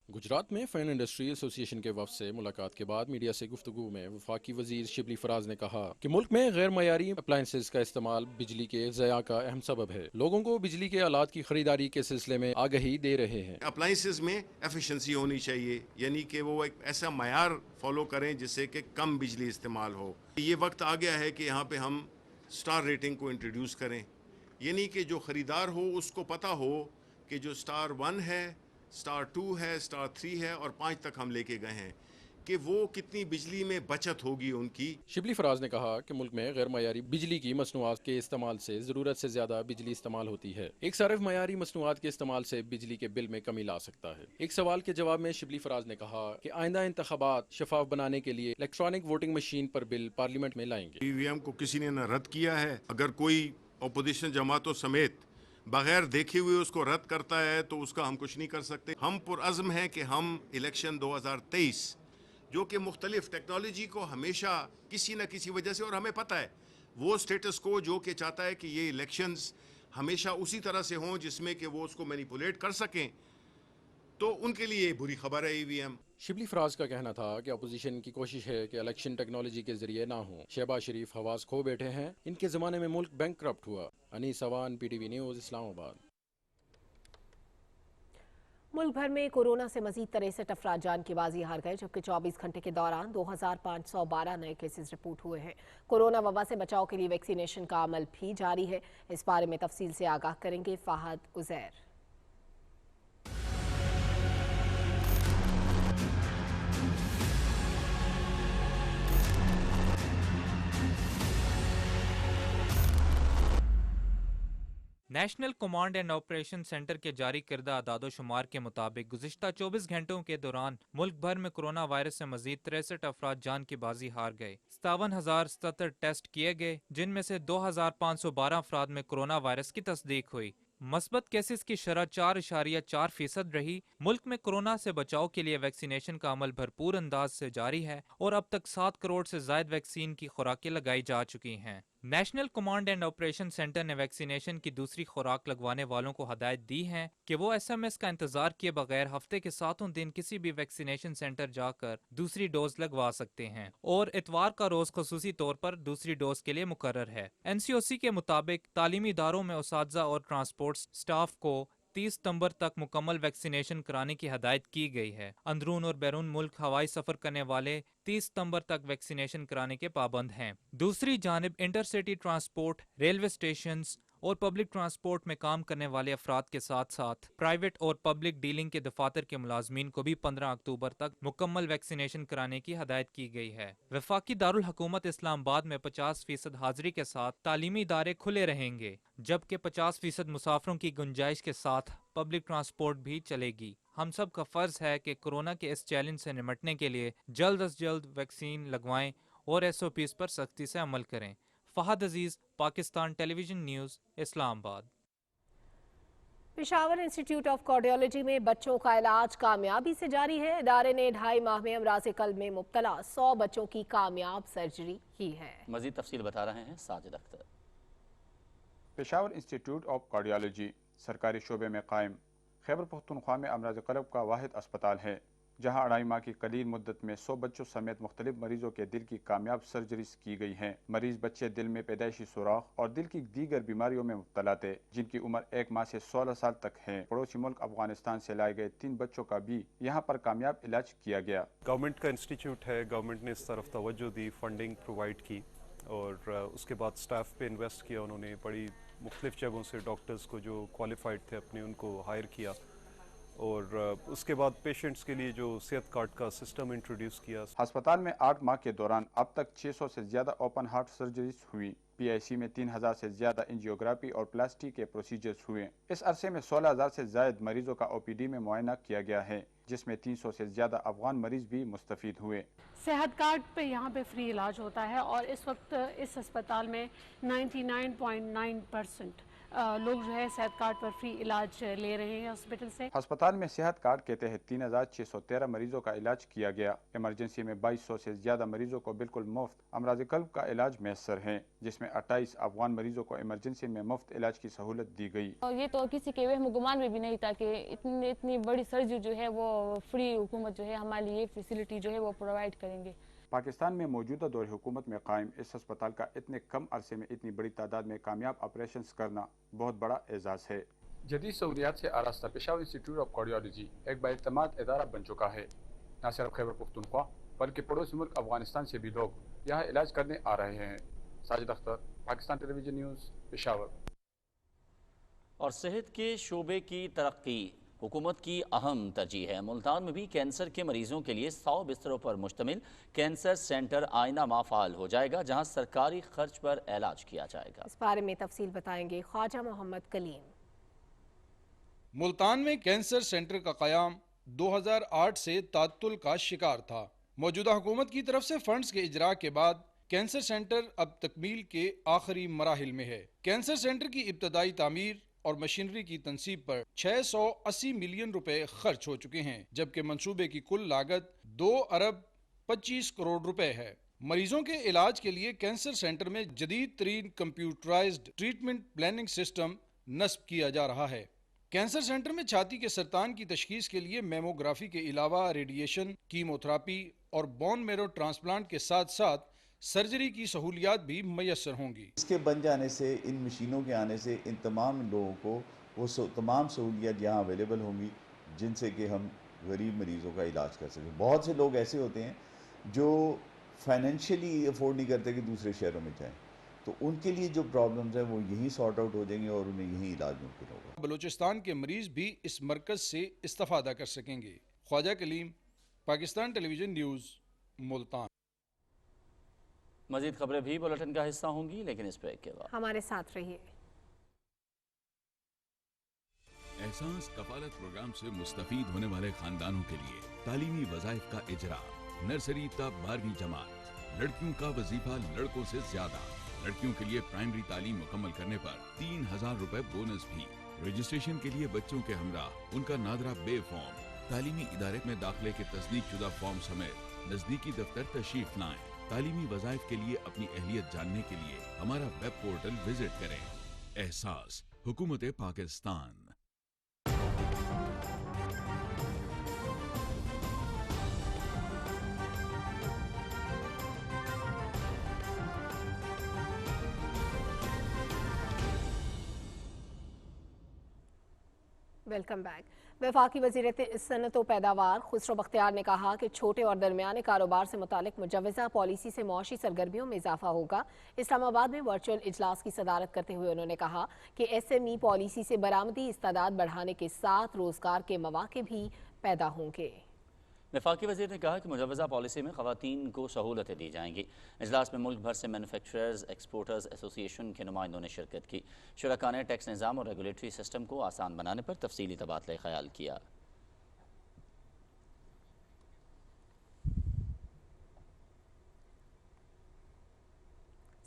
गुजरात में फ़ैन इंडस्ट्री एसोसिएशन के वफ़द से मुलाकात के बाद मीडिया से गुफ्तगू में वफाकी वज़ीर शिबली फराज ने कहा कि मुल्क में गैर मयारी अप्लायंसेस का इस्तेमाल बिजली के ज़या का अहम सबब है। लोगों को बिजली के आलात की खरीदारी के सिलसिले में आगाही दे रहे हैं। अप्लायंसेस में एफिशिएंसी होनी चाहिए, यानी कि वो एक ऐसा मयार फॉलो करें जिससे कि कम बिजली इस्तेमाल हो। ये वक्त आ गया है कि यहाँ पे हम स्टार रेटिंग को इंट्रोड्यूस करें, यानी कि जो ख़रीदार हो उसको पता हो कि जो स्टार 1 है, स्टार 2 है, स्टार 3 है और 5 तक हम लेके गए हैं कि वो कितनी बिजली में बचत होगी उनकी। शिबली फराज ने कहा कि मुल्क में गैर मयारी बिजली की मसनूआत के इस्तेमाल से ज़रूरत से ज़्यादा बिजली इस्तेमाल होती है। एक सारिफ मयारी मसनूआत के इस्तेमाल से बिजली के बिल में कमी ला सकता है। एक सवाल के जवाब में शिबली फराज ने कहा कि आइंदा इंतखाबात शफाफ बनाने के लिए इलेक्ट्रॉनिक वोटिंग मशीन पर बिल पार्लियामेंट में लाएंगे। ईवीएम को किसी ने न रद्द किया है। अगर कोई अपोजिशन जमातों समेत बगैर देखे हुए उसको रद्द करता है तो उसका हम कुछ नहीं कर सकते। हम पुरअज़्म हैं कि हम इलेक्शन 2023 जो कि मुख्तलिफ टेक्नोलॉजी को हमेशा किसी न किसी वजह से, और हमें पता है वो स्टेटस को जो कि चाहता है कि ये इलेक्शंस हमेशा उसी तरह से हों जिसमें कि वो उसको मैनिपुलेट कर सकें, तो उनके लिए बुरी खबर है ईवीएम। शिबली फराज का कहना था कि अपोजिशन की कोशिश है कि इलेक्शन टेक्नोलॉजी के जरिए ना हो। शहबाज शरीफ हवास खो बैठे हैं, इनके ज़माने में मुल्क बैंकक्रप्ट हुआ। Anees Awan, PTV news, Islamabad. मुल्क भर में कोरोना से मजीद 63 अफराद जान की बाजी हार गए, जबकि 24 घंटे के दौरान 2512 नए केसेस रिपोर्ट हुए हैं। कोरोना वबा से बचाव के लिए वैक्सीनेशन का अमल भी जारी है। इस बारे में तफसील से आगाह करेंगे Fahad Uzair. National command and operation centre के जारी करदा आदादोशुमार के मुताबिक गुज़िश्ता 24 घंटों के दौरान मुल्क भर में कोरोना वायरस से मजीद 63 अफराद जान की बाजी हार गए। 57,077 टेस्ट किए गए, जिनमें से 2,512 अफराद में कोरोना वायरस की तस्दीक हुई। मस्बत केसेस की शरह 4.4% रही। मुल्क में कोरोना से बचाव के लिए वैक्सीनेशन का अमल भरपूर अंदाज से जारी है और अब तक 7 करोड़ से ज्यादा वैक्सीन की खुराकें लगाई जा चुकी हैं। National command and operation centre ने वैक्सीनेशन की दूसरी खुराक लगवाने वालों को हदायत दी है कि वो SMS का इंतजार किए बगैर हफ्ते के 7 दिन किसी भी वैक्सीनेशन सेंटर जाकर दूसरी डोज लगवा सकते हैं और इतवार का रोज खुसूसी तौर पर दूसरी डोज के लिए मुकर्रर है। NCOC के मुताबिक तालीमी इदारों में उसातिज़ा और ट्रांसपोर्ट स्टाफ को 30 सितंबर तक मुकम्मल वैक्सीनेशन कराने की हदायत की गई है। अंदरून और बैरून मुल्क हवाई सफर करने वाले 30 सितंबर तक वैक्सीनेशन कराने के पाबंद हैं। दूसरी जानिब इंटरसिटी ट्रांसपोर्ट, रेलवे स्टेशंस और पब्लिक ट्रांसपोर्ट में काम करने वाले अफराद के साथ साथ प्राइवेट और पब्लिक डीलिंग के दफातर के मुलाजमीन को भी 15 अक्टूबर तक मुकम्मल वैक्सीनेशन कराने की हदायत की गई है। वफाकी दारुल हुकूमत इस्लामाबाद में 50% हाजिरी के साथ तालीमी इदारे खुले रहेंगे, जबकि 50% मुसाफरों की गुंजाइश के साथ पब्लिक ट्रांसपोर्ट भी चलेगी। हम सब का फर्ज है कि कोरोना के इस चैलेंज से निपटने के लिए जल्द अज जल्द वैक्सीन लगवाएं और SOPs पर सख्ती से अमल करें। Fahad Aziz, Pakistan Television News, Islamabad. Peshawar Institute of Cardiology में बच्चों का इलाज कामयाबी से जारी है। इदारे ने 2.5 माह में अमराज़ क़ल्ब में मुब्तला 100 बच्चों की कामयाब सर्जरी की है। मजीद तफसील बता रहे हैं Sajid Akhtar. Peshawar Institute of cardiology सरकारी शोबे में कायम खैबर पख्तूनख्वा में अमराज़ क़ल्ब का वाहिद अस्पताल है, जहां 2.5 माह की कलील मुद्दत में 100 बच्चों समेत मुख्तलिफ मरीजों के दिल की कामयाब सर्जरीज की गई हैं। मरीज बच्चे दिल में पैदाइशी सुराख और दिल की दीगर बीमारियों में मुब्तला थे, जिनकी उम्र 1 माह से 16 साल तक है। पड़ोसी मुल्क अफगानिस्तान से लाए गए 3 बच्चों का भी यहाँ पर कामयाब इलाज किया गया। गवर्नमेंट का इंस्टीट्यूट है, गवर्नमेंट ने इस तरफ तवज्जो दी, फंडिंग प्रोवाइड की और उसके बाद स्टाफ पे इन्वेस्ट किया। उन्होंने बड़ी मुख्तलिफ जगहों से डॉक्टर्स को जो क्वालिफाइड थे अपने उनको हायर किया और उसके बाद पेशेंट्स के लिए जो सेहत कार्ड का सिस्टम इंट्रोड्यूस किया। अस्पताल में 8 माह के दौरान अब तक 600 से ज़्यादा ओपन हार्ट सर्जरीज हुई। PIC में 3000 से ज़्यादा एंजियोग्राफी और प्लास्टिक के प्रोसीजर्स हुए। इस अरसे में 16000 से ज़ायद मरीजों का OPD में मुआयना किया गया है, जिसमें 300 से ज़्यादा अफगान मरीज भी मुस्तफीद हुए। सेहत कार्ड पे यहाँ पे फ्री इलाज होता है और इस वक्त इस अस्पताल में 99.9% लोग जो है सेहत कार्ड पर फ्री इलाज ले रहे हैं हॉस्पिटल से। अस्पताल में सेहत कार्ड के तहत 3613 मरीजों का इलाज किया गया। इमरजेंसी में 2200 से ज़्यादा मरीजों को बिल्कुल मुफ्त अमराज कल्ब का इलाज मैसर है, जिसमें 28 अफगान मरीजों को इमरजेंसी में मुफ्त इलाज की सहूलत दी गई। और ये तो किसी के वहम गुमान में भी नहीं था कि इतनी बड़ी सर्जरी जो है वो फ्री हुकूमत जो है हमारे लिए फैसिलिटी जो है वो प्रोवाइड करेंगे। पाकिस्तान में मौजूदा दौर हुकूमत में कायम इस अस्पताल का इतने कम अरसे में इतनी बड़ी तादाद में कामयाब ऑपरेशंस करना बहुत बड़ा एजाज़ है। जदीद सहूलियात से आरास्ता पेशावर इंस्टीट्यूट ऑफ कार्डियोलॉजी एक बाएतमाद इदारा बन चुका है। न सिर्फ खैबर पख्तूनख्वा बल्कि पड़ोसी मुल्क अफगानिस्तान से भी लोग यहाँ इलाज करने आ रहे हैं। Sajid Akhtar, Pakistan Television news, Peshawar. और सेहत के शोबे की तरक्की हुकूमत की अहम तरजीह है। मुल्तान में भी कैंसर के मरीजों के लिए 100 बिस्तरों पर मुश्तमिल कैंसर सेंटर आइना माह फ़ाल हो जाएगा, जहां सरकारी खर्च पर इलाज किया जाएगा। इस बारे में तफसील बताएंगे ख्वाजा मोहम्मद कलीम। मुल्तान में कैंसर सेंटर का क़याम 2008 से तात्तुल का शिकार था। मौजूदा हुकूमत की तरफ से फंड्स के इजरा के बाद कैंसर सेंटर अब तकमील के आखिरी मराहिल में है। कैंसर सेंटर की इब्तदाई तामीर और मशीनरी की तनसीब पर 680 मिलियन रुपए खर्च हो चुके हैं, जबकि मंसूबे की कुल लागत 2 अरब 25 करोड़ रुपए है। मरीजों के इलाज के लिए कैंसर सेंटर में जदीद तरीन कंप्यूटराइज्ड ट्रीटमेंट प्लानिंग सिस्टम नस्ब किया जा रहा है। कैंसर सेंटर में छाती के सरतान की तशखीस के लिए मेमोग्राफी के अलावा रेडिएशन, कीमोथेरापी और बोन मेरो ट्रांसप्लांट के साथ साथ सर्जरी की सहूलियात भी मैसर होंगी। इसके बन जाने से, इन मशीनों के आने से इन तमाम लोगों को वो तमाम सहूलियात यहाँ अवेलेबल होंगी, जिनसे कि हम गरीब मरीज़ों का इलाज कर सकें। बहुत से लोग ऐसे होते हैं जो फाइनेंशियली अफोर्ड नहीं करते कि दूसरे शहरों में जाएं, तो उनके लिए जो प्रॉब्लम्स हैं वो यहीं सॉर्ट आउट हो जाएंगे और उन्हें यहीं इलाज मुमकिन होगा। बलूचिस्तान के मरीज भी इस मरकज से इस्तेफादा कर सकेंगे। Khawaja Kaleem, Pakistan Television News, Multan. मजीद खबरें भी बुलेटिन का हिस्सा होंगी, लेकिन इस ब्रेक के बाद हमारे साथ रहिए। एहसास कफालत प्रोग्राम से मुस्तफीद होने वाले खानदानों के लिए तालीमी वज़ाइफ का इजरा। नर्सरी तक 12वीं जमात। लड़कियों का वजीफा लड़कों से ज्यादा। लड़कियों के लिए प्राइमरी तालीम मुकम्मल करने पर 3000 रुपए बोनस भी। रजिस्ट्रेशन के लिए बच्चों के हमरा उनका नादरा बे फॉर्म, तालीमी इदारे में दाखिले के तस्दीक शुदा फॉर्म समेत नजदीकी दफ्तर तशरीफ लाएं। तालीमी वज़ाइफ के लिए अपनी अहलियत जानने के लिए हमारा वेब पोर्टल विजिट करें। एहसास हुकूमत पाकिस्तान। Welcome back. वफाकी वज़ीर सनअत व पैदावार खुसरो बख्तियार ने कहा कि छोटे और दरमियाने कारोबार से मुतालिक मुजव्वज़ा पॉलिसी से मुआशी सरगर्मियों में इजाफा होगा। इस्लामाबाद में वर्चुअल इजलास की सदारत करते हुए उन्होंने कहा कि SME पॉलिसी से बरामदी इस्तादाद बढ़ाने के साथ रोजगार के मौके भी पैदा होंगे। वफाकी वज़ीर ने कहा कि मुजव्वज़ा पॉलिसी में ख़वातीन को सहूलतें दी जाएंगी। इजलास में मुल्क भर से मैन्युफैक्चरर्स एक्सपोर्टर्स एसोसिएशन के नुमाइंदों ने शिरकत की। शुरका ने टैक्स निज़ाम और रेगुलेटरी सिस्टम को आसान बनाने पर तफसीली तबादला ख्याल किया।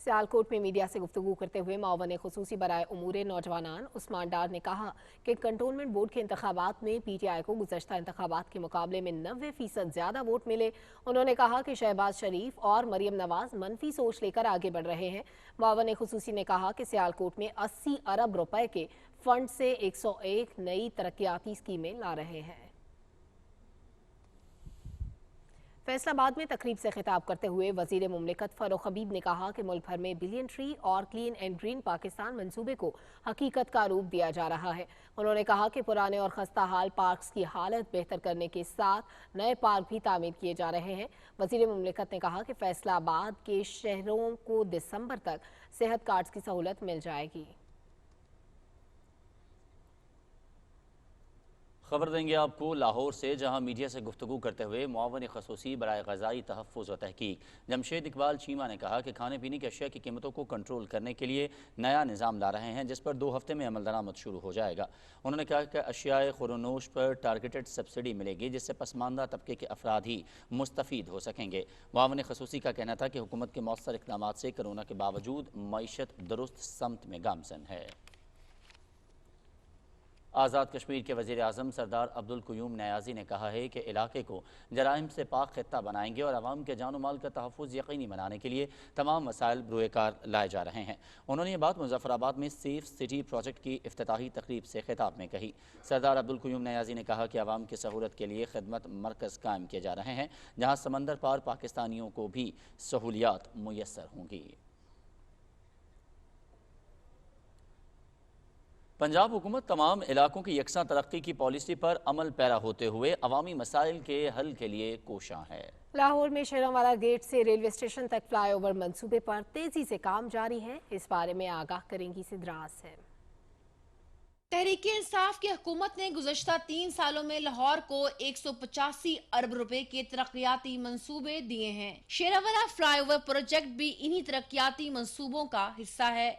सियालकोट में मीडिया से गुफ्तगू करते हुए मावन खुसूसी बराए उमूरे नौजवानान उस्मान डार ने कहा कि कंटोनमेंट बोर्ड के इंतखाबात में PTI को गुज़श्ता इंतखाबात के मुकाबले में 90% ज़्यादा वोट मिले। उन्होंने कहा कि शहबाज शरीफ और मरियम नवाज मनफी सोच लेकर आगे बढ़ रहे हैं। मावन खुसूसी ने कहा कि सियालकोट में 80 अरब रुपए के फंड से 101 नई तरक्याती स्कीमें ला रहे हैं। फैसलाबाद में तकरीब से खिताब करते हुए वजीर मुमलिकत फरोख हबीब ने कहा कि मुल्क भर में बिलियन ट्री और क्लीन एंड ग्रीन पाकिस्तान मंसूबे को हकीकत का रूप दिया जा रहा है। उन्होंने कहा कि पुराने और खस्ता हाल पार्क्स की हालत बेहतर करने के साथ नए पार्क भी तामीर किए जा रहे हैं। वजीर मुमलिकत ने कहा कि फैसलाबाद के शहरों को दिसंबर तक सेहत कार्ड की सहूलत मिल जाएगी। खबर देंगे आपको लाहौर से, जहां मीडिया से गुफ्तगू करते हुए मुआवन खसूसी बराए ग़ज़ाई तहफ़्फ़ुज़ व तहक़ीक़ जमशेद इकबाल चीमा ने कहा कि खाने पीने की अशिया की कीमतों को कंट्रोल करने के लिए नया निज़ाम ला रहे हैं, जिस पर 2 हफ्ते में अमल दरामद शुरू हो जाएगा। उन्होंने कहा कि अशियाए खुरनोश पर टारगेटेड सब्सिडी मिलेगी, जिससे पसमानदा तबके के अफराद ही मुस्तफ़ीद हो सकेंगे। मुआवन खसूसी का कहना था कि हुकूमत के मौसर इक़दामात से कोरोना के बावजूद मईशत दुरुस्त समत में गामज़न है। आज़ाद कश्मीर के वज़ीर आज़म सरदार अब्दुल क़य्यूम नयाज़ी ने कहा है कि इलाके को जराइम से पाक खित्ता बनाएंगे और आवाम के जान माल का तहफ़्फ़ुज़ यकीनी बनाने के लिए तमाम वसाइल बरूएकार लाए जा रहे हैं। उन्होंने ये बात मुज़फ़्फ़राबाद में सेफ सिटी प्रोजेक्ट की इफ्तिताही तकरीब से खिताब में कही। सरदार अब्दुल क़य्यूम नयाज़ी ने कहा कि आवाम की सहूलत के लिए खिदमत मरकज़ कायम किए जा रहे हैं, जहाँ समंदर पार पाकिस्तानियों को भी सहूलियात मुयस्सर होंगी। पंजाब हुकूमत तमाम इलाकों की यकसा तरक्की की पॉलिसी पर अमल पैरा होते हुए अवामी मसाइल के हल के लिए कोशां है। लाहौर में शेरांवाला गेट से रेलवे स्टेशन तक फ्लाईओवर मंसूबे पर तेजी से काम जारी है। इस बारे में आगाह करेंगी सिद्रास है। तहरीक इंसाफ की हुकूमत ने गुज़श्ता 3 सालों में लाहौर को 185 अरब रुपए के तरक्याती मंसूबे दिए हैं। शेरांवाला फ्लाईओवर प्रोजेक्ट भी इन्हीं तरक्याती मंसूबों का हिस्सा है।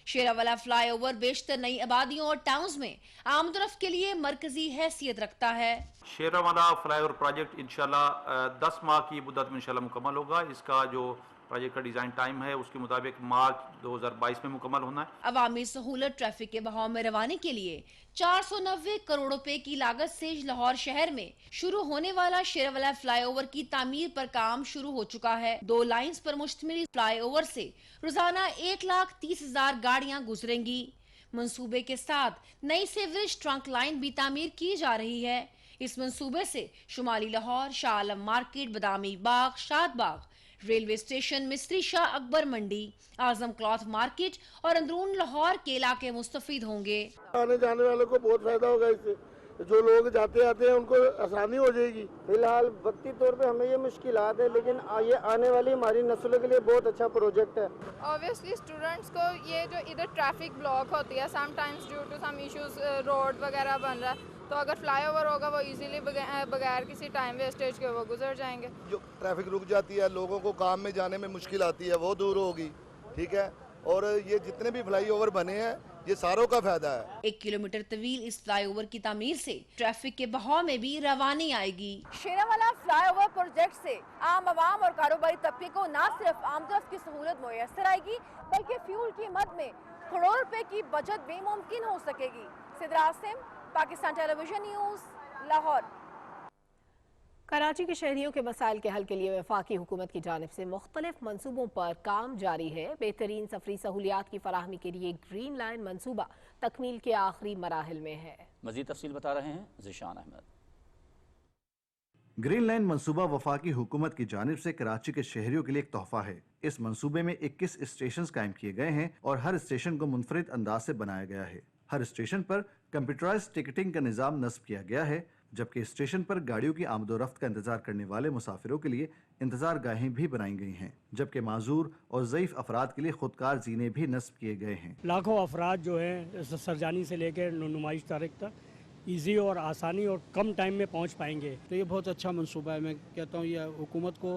शेरांवाला फ्लाईओवर बेशतर नई आबादियों और टाउन्स में आमदरफ्त के लिए मरकजी हैसियत रखता है। शेरांवाला फ्लाईओवर प्रोजेक्ट इंशाल्लाह 10 माह की मुद्दत में इंशाल्लाह मुकम्मल होगा। इसका जो प्रोजेक्ट का डिजाइन टाइम है उसके मुताबिक मार्च 2022 में मुकम्मल होना है। अवामी सहूलत ट्रैफिक के बहाव में रवानी के लिए 490 करोड़ रुपए की लागत से लाहौर शहर में शुरू होने वाला शेरांवाला फ्लाईओवर की तामीर पर काम शुरू हो चुका है। 2 लाइंस पर मुश्तमिल फ्लाईओवर से रोजाना 1,30,000 गाड़ियां गुजरेंगी। मंसूबे के साथ नई सीवरेज ट्रंक लाइन भी तामीर की जा रही है। इस मंसूबे से शुमाली लाहौर, शाह आलम मार्केट, बदामी बाग, शाद बाग, रेलवे स्टेशन, मिस्त्री शाह अकबर मंडी, आजम क्लॉथ मार्केट और अंदरून लाहौर के इलाके मुस्तफीद होंगे। आने जाने वालों को बहुत फायदा होगा इससे, जो लोग जाते आते हैं उनको आसानी हो जाएगी। फिलहाल वक्ती तौर पे हमें ये मुश्किलात है, लेकिन ये आने वाली हमारी नस्लों के लिए बहुत अच्छा प्रोजेक्ट है। ऑब्वियसली स्टूडेंट्स को ये जो इधर ट्रैफिक ब्लॉक होती है sometimes due to some issues, road वगैरह बन रहा है, तो अगर फ्लाईओवर होगा वो इजीली बगैर किसी टाइम वेस्टेज के वो गुजर जाएंगे। जो ट्रैफिक रुक जाती है, लोगों को काम में जाने में मुश्किल आती है, वो दूर होगी। ठीक है, और ये जितने भी फ्लाईओवर बने हैं ये सारों का फायदा है। 1 किलोमीटर तवील इस फ्लाईओवर की तामीर से ट्रैफिक के बहाव में भी रवानी आएगी। शेरांवाला फ्लाईओवर प्रोजेक्ट से आम आवाम और कारोबारी तबके को न सिर्फ आमदरफ्त की सहूलत मुयस्सर आएगी, बल्कि फ्यूल कीमत में करोड़ों रुपए की बचत भी मुमकिन हो सकेगी। सिद्रासिम, पाकिस्तान टेलीविजन न्यूज़, लाहौर। कराची के शहरियों के मसाइल के हल के लिए वफाकी हुकूमत की जानिब से मुख्तलिफ मंसूबों पर काम जारी है। बेहतरीन सफरी सहूलियात की फराहमी के लिए ग्रीन लाइन मंसूबा तकमील के आखिरी मराहिल में है। मजीद तफसील बता रहे हैं ज़िशान अहमद। ग्रीन लाइन मंसूबा वफाकी हुकूमत की जानिब से कराची के शहरियों के लिए एक तोहफा है। इस मंसूबे में 21 स्टेशन कायम किए गए हैं और हर स्टेशन को मुनफरिद अंदाज से बनाया गया है। हर स्टेशन पर कंप्यूटराइज्ड टिकटिंग का निज़ाम नस्ब किया गया है, जबकि स्टेशन पर गाड़ियों की आमदोरफ्त का इंतजार करने वाले मुसाफिरों के लिए इंतजार गाहें भी बनाई गई हैं, जबकि माजूर और ज़ईफ अफराद के लिए खुदकार जीने भी नस्ब किए गए हैं। लाखों अफराद जो है सरजानी से लेकर नुमाइश तारीख तक ईजी और आसानी और कम टाइम में पहुंच पाएंगे। तो ये बहुत अच्छा मंसूबा है। मैं कहता हूँ ये हुकूमत को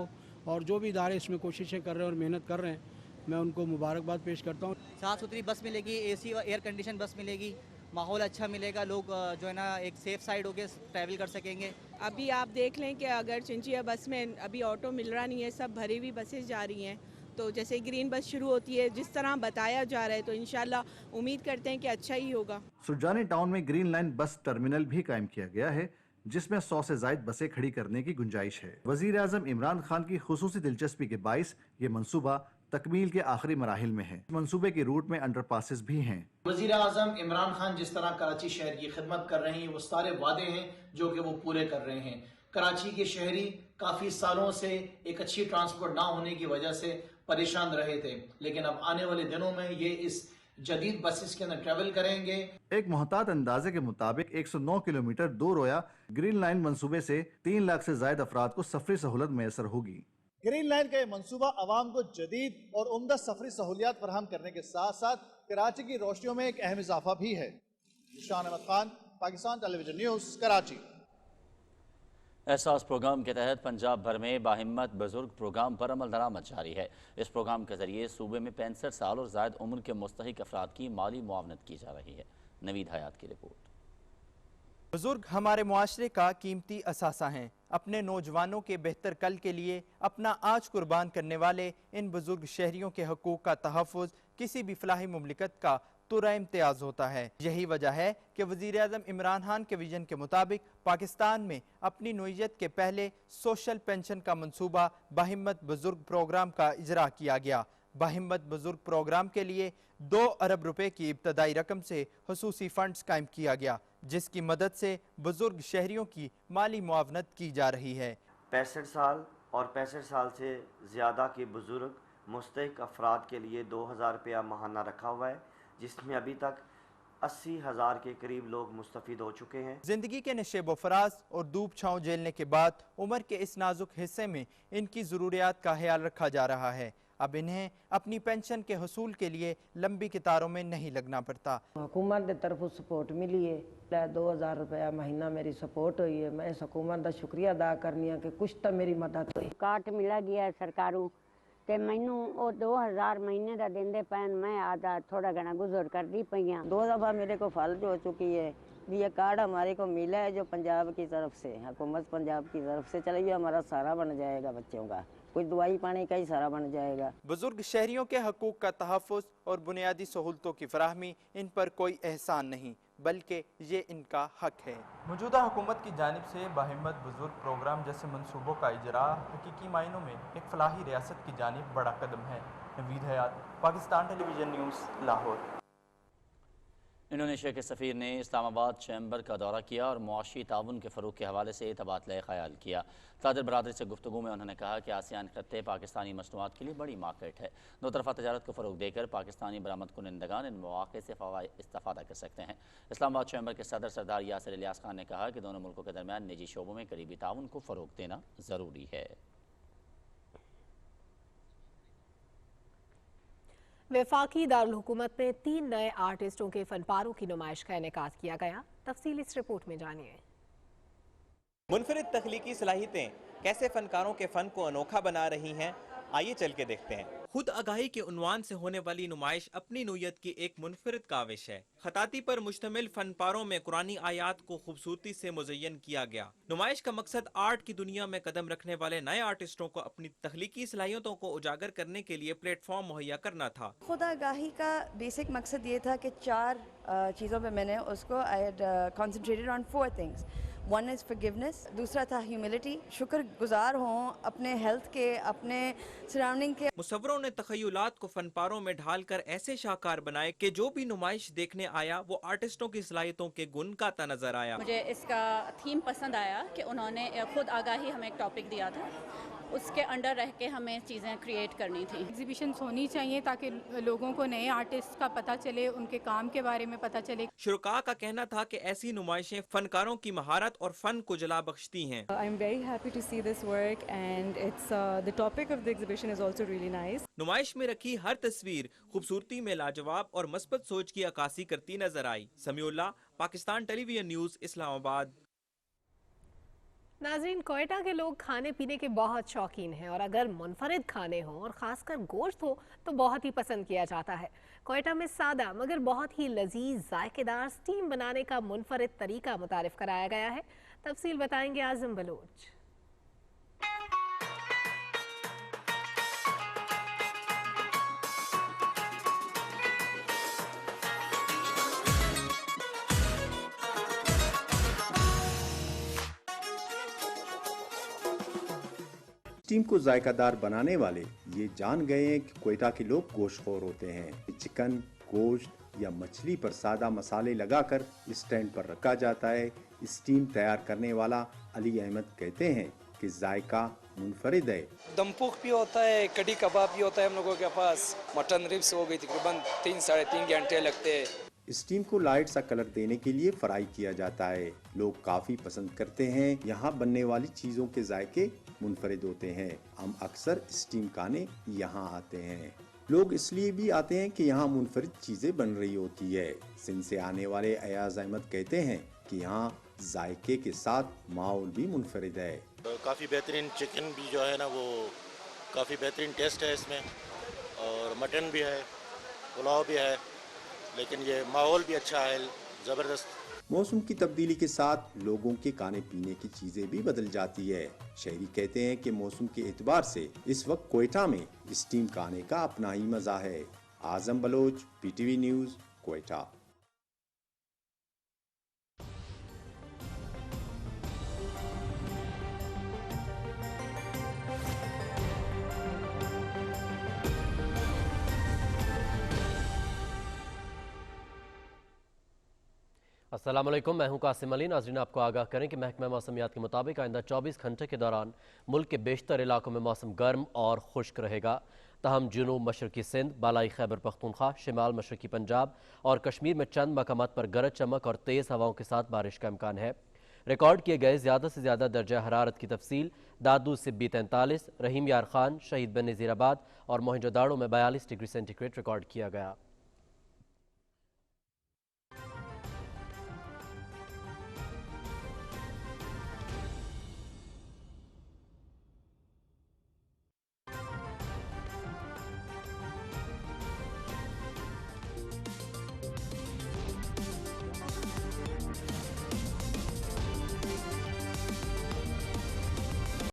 और जो भी इदारे इसमें कोशिशें कर रहे हैं और मेहनत कर रहे हैं, मैं उनको मुबारकबाद पेश करता हूँ। साफ़ सुथरी बस मिलेगी, AC और एयर कंडीशन बस मिलेगी, माहौल अच्छा मिलेगा, लोग जो है ना एक सेफ साइड होकर ट्रैवल कर सकेंगे। अभी आप देख लें कि अगर चिंचिया बस में अभी ऑटो मिल रहा नहीं है, सब भरी हुई बसेस जा रही हैं, तो जैसे ग्रीन बस शुरू होती है जिस तरह बताया जा रहा है, तो इंशाल्लाह उम्मीद करते हैं कि अच्छा ही होगा। सुरजानी टाउन में ग्रीन लाइन बस टर्मिनल भी कायम किया गया है, जिसमें 100 से ज़ायद बसें खड़ी करने की गुंजाइश है। वज़ीर आज़म इमरान खान की खुसूसी दिलचस्पी के बाइस ये मंसूबा तकमील के आखिरी मराहिल में है। मंसूबे के रूट में अंडरपासेस भी हैं। वज़ीर आज़म इमरान खान जिस तरह कराची शहर की खिदमत कर रहे हैं, वो सारे वादे हैं जो कि वो पूरे कर रहे हैं। कराची के शहरी काफ़ी सालों से एक अच्छी ट्रांसपोर्ट ना होने की वजह से परेशान रहे थे, लेकिन अब आने वाले दिनों में ये इस जदीद बसेस के अंदर ट्रेवल करेंगे। एक मोहतात अंदाजे के मुताबिक 109 किलोमीटर 2 रोया ग्रीन लाइन मंसूबे से 3 लाख से ज्यादा अफराद को सफरी सहूलत मैसर होगी। ग्रीन लाइन का ये मंसूबा आवाम को जदीद और उम्दा सफरी सहूलियात फराहम करने के साथ साथ कराची की रोशनियों में एक अहम इजाफा भी है। शान अहमद खान, पाकिस्तान टेलीविजन न्यूज़ कराची। एहसास प्रोग्राम के तहत पंजाब भर में बाहिम्मत बुजुर्ग प्रोग्राम पर अमल दरामद जारी है। इस प्रोग्राम के जरिए सूबे में 65 साल और ज़ायद उम्र के मुस्तहिक अफराद की माली मुआवनत की जा रही है। नवीद हयात की रिपोर्ट। बुजुर्ग हमारे मुआशरे का कीमती असासा हैं। अपने नौजवानों के बेहतर कल के लिए अपना आज कुर्बान करने वाले इन बुजुर्ग शहरियों के हकूक़ का तहफ़्फ़ुज़ किसी भी फलाही मुमलिकत का तुरा इम्तियाज़ होता है। यही वजह है कि वज़ीर-ए-आज़म इमरान खान के विजन के मुताबिक पाकिस्तान में अपनी नौइयत के पहले सोशल पेंशन का मंसूबा बाहिम्मत बुजुर्ग प्रोग्राम का इजरा किया गया। बाहिम्मत बुजुर्ग प्रोग्राम के लिए 2 अरब रुपए की इब्तदाई रकम से खसूसी फंड्स कायम किया गया, जिसकी मदद से बुजुर्ग शहरियों की माली मुआवनत की जा रही है। 65 साल और 65 साल से ज़्यादा के बुजुर्ग मुस्तहिक अफराद के लिए 2000 रुपया माहाना रखा हुआ है, जिसमें अभी तक 80,000 के करीब लोग मुस्तफीद हो चुके हैं। जिंदगी के नशेब फराज और धूप छाँव झेलने के बाद उम्र के इस नाजुक हिस्से में इनकी ज़रूरियात का ख्याल रखा जा रहा है। अब इन्हें अपनी पेंशन के हसूल के लिए लंबी कतारों में नहीं लगना पड़ता। हुकूमत की तरफ सपोर्ट मिली है, 2000 रुपया महीना मेरी सपोर्ट हुई है। मैं इस हुकूमत का शुक्रिया अदा करनी है कि कुछ तो मेरी मदद हुई। कार्ड मिला गया सरकारों ते मैनू वो 2000 महीने का देंदे पैन मैं आधा थोड़ा घना गुजर कर दी पई। 2 दफ़ा मेरे को फर्ज हो चुकी है। ये कार्ड हमारे को मिला है जो पंजाब की तरफ से, हुकूमत पंजाब की तरफ से चलिए, हमारा सहारा बन जाएगा बच्चों का, कुछ दवाई पानी का ही सहारा बन जाएगा। बुजुर्ग शहरियों के हकूक़ का तहफ़्फ़ुज़ और बुनियादी सहूलतों की फराहमी इन पर कोई एहसान नहीं, बल्कि ये इनका हक है। मौजूदा हुकूमत की जानिब से बाहिम्मत बुजुर्ग प्रोग्राम जैसे मंसूबों का इजरा हकीकी मायनों में एक फलाही रियासत की जानिब बड़ा कदम है। Naveed Hayat, Pakistan Television News, Lahore. Indonesia के सफ़ीर ने इस्लामाबाद चैम्बर का दौरा किया और मुआशी ताउन के फ़रोग़ के हवाले से तबादला ख़याल किया। ताजर बरादरी से गुफ्तगू में उन्होंने कहा कि आसियान खत्ते पाकिस्तानी मसनूआत के लिए बड़ी मार्केट है। दो तरफ़ा तजारत को फ़रोग़ देकर पाकिस्तानी बरामद कुनंदगान इन मौक़े से इस्तिफ़ादा कर सकते हैं। इस्लामाबाद चैम्बर के सदर सरदार यासिर इलियास खान ने कहा कि दोनों मुल्कों के दरमियान निजी शोबों में करीबी ताउन को फ़रोग़ देना ज़रूरी है। वफाकी दारुल हुकूमत में 3 नए आर्टिस्टों के फनपारों की नुमाइश का इनेकाद किया गया। तफसील इस रिपोर्ट में जानिए। मुनफरिद तख्लीकी सलाहियतें कैसे फनकारों के फन को अनोखा बना रही हैं, आइए चल के देखते हैं। खुद आगाही के उन्वान से होने वाली नुमाइश अपनी नोयत की एक मुनफरिद काविश है। खताती पर मुश्तमिल फनपारों में कुरानी आयात को खूबसूरती से मुज़य्यन किया गया। नुमाइश का मकसद आर्ट की दुनिया में कदम रखने वाले नए आर्टिस्टों को अपनी तख्लीकी सलाहियतों को उजागर करने के लिए प्लेटफॉर्म मुहैया करना था। खुद आगाही का बेसिक मकसद ये था कि 4 चीज़ों पे मैंने उसको I had concentrated on 4 things. One is forgiveness, दूसरा था ह्यूमिलिटी, शुक्रगुजार हों अपने हेल्थ के, अपने सराउंडिंग के। मुसव्वरों ने तखय्युलात को फनपारों में ढालकर ऐसे शाहकार बनाए कि जो भी नुमाइश देखने आया वो आर्टिस्टों की सलाहियतों के गुण गाता नजर आया। मुझे इसका थीम पसंद आया कि उन्होंने खुद आगाही हमें एक टॉपिक दिया था, उसके अंडर रह के हमें चीज़ें क्रिएट करनी थी। एग्जीबिशंस होनी चाहिए ताकि लोगों को नए आर्टिस्ट का पता चले, उनके काम के बारे में पता चले। शुरका का कहना था कि ऐसी नुमाइशें फनकारों की महारत और फन को जला बख्शती हैं। I am very happy to see this work and it's the topic of the exhibition is also really nice. नुमाइश में रखी हर तस्वीर खूबसूरती में लाजवाब और मस्बत सोच की अक्कासी करती नजर आई। Samiullah, Pakistan Television News, Islamabad. नाज़रीन, कोयटा के लोग खाने पीने के बहुत शौकीन हैं और अगर मुनफरिद खाने हों और ख़ासकर गोश्त हो तो बहुत ही पसंद किया जाता है। कोयटा में सादा मगर बहुत ही लजीज जायकेदार स्टीम बनाने का मुनफरिद तरीका मुतारिफ कराया गया है। तफसील बताएंगे आज़म बलोच। स्टीम को जायकादार बनाने वाले ये जान गए हैं कि कोयटा के लोग गोश्तखोर होते हैं। चिकन, गोश्त या मछली पर सादा मसाले लगाकर स्टैंड पर रखा जाता है। स्टीम तैयार करने वाला अली अहमद कहते हैं कि जायका मुनफरिद है। दमपुख भी होता है, कड़ी कबाब भी होता है हम लोगों के पास, मटन रिब्स हो गई, तकरीबन 3-3.5 घंटे लगते हैं। स्टीम को लाइट सा कलर देने के लिए फ्राई किया जाता है। लोग काफ़ी पसंद करते हैं। यहाँ बनने वाली चीज़ों के जायके मुनफरिद होते हैं। हम अक्सर स्टीम खाने यहाँ आते हैं। लोग इसलिए भी आते हैं कि यहाँ मुनफरिद चीज़ें बन रही होती है। सिंध से आने वाले अयाज अहमद कहते हैं कि यहाँ जायके के साथ माहौल भी मुनफरिद है। काफ़ी बेहतरीन चिकन भी जो है ना वो काफ़ी बेहतरीन टेस्ट है इसमें, और मटन भी है, पुलाव भी है, लेकिन ये माहौल भी अच्छा है, ज़बरदस्त। मौसम की तब्दीली के साथ लोगों के खाने पीने की चीज़ें भी बदल जाती है। शहरी कहते हैं कि मौसम के एतबार से इस वक्त कोयटा में स्टीम खाने का अपना ही मज़ा है। आज़म बलोच, PTV न्यूज़, कोयटा। अस्सलाम वालेकुम, मैं हूं कासिम अली। नाज़रीन, आपको आगाह करें कि महकमा मौसमियात के मुताबिक आइंदा 24 घंटे के दौरान मुल्क के बेशतर इलाकों में मौसम गर्म और खुश्क रहेगा। तहम जनूब मशरकी सिंध, बालाई खैबर पख्तूनख्वा, शिमाल मशरकी पंजाब और कश्मीर में चंद मकामात पर गरज चमक और तेज़ हवाओं के साथ बारिश का इम्कान है। रिकॉर्ड किए गए ज़्यादा से ज़्यादा दर्जा हरारत की तफसील दादू सिब्बी 43, रहीम यार खान, शहीद बन नज़ीराबाद और मोहनजोदाड़ो में 42 डिग्री सेंटीग्रेड रिकॉर्ड किया गया।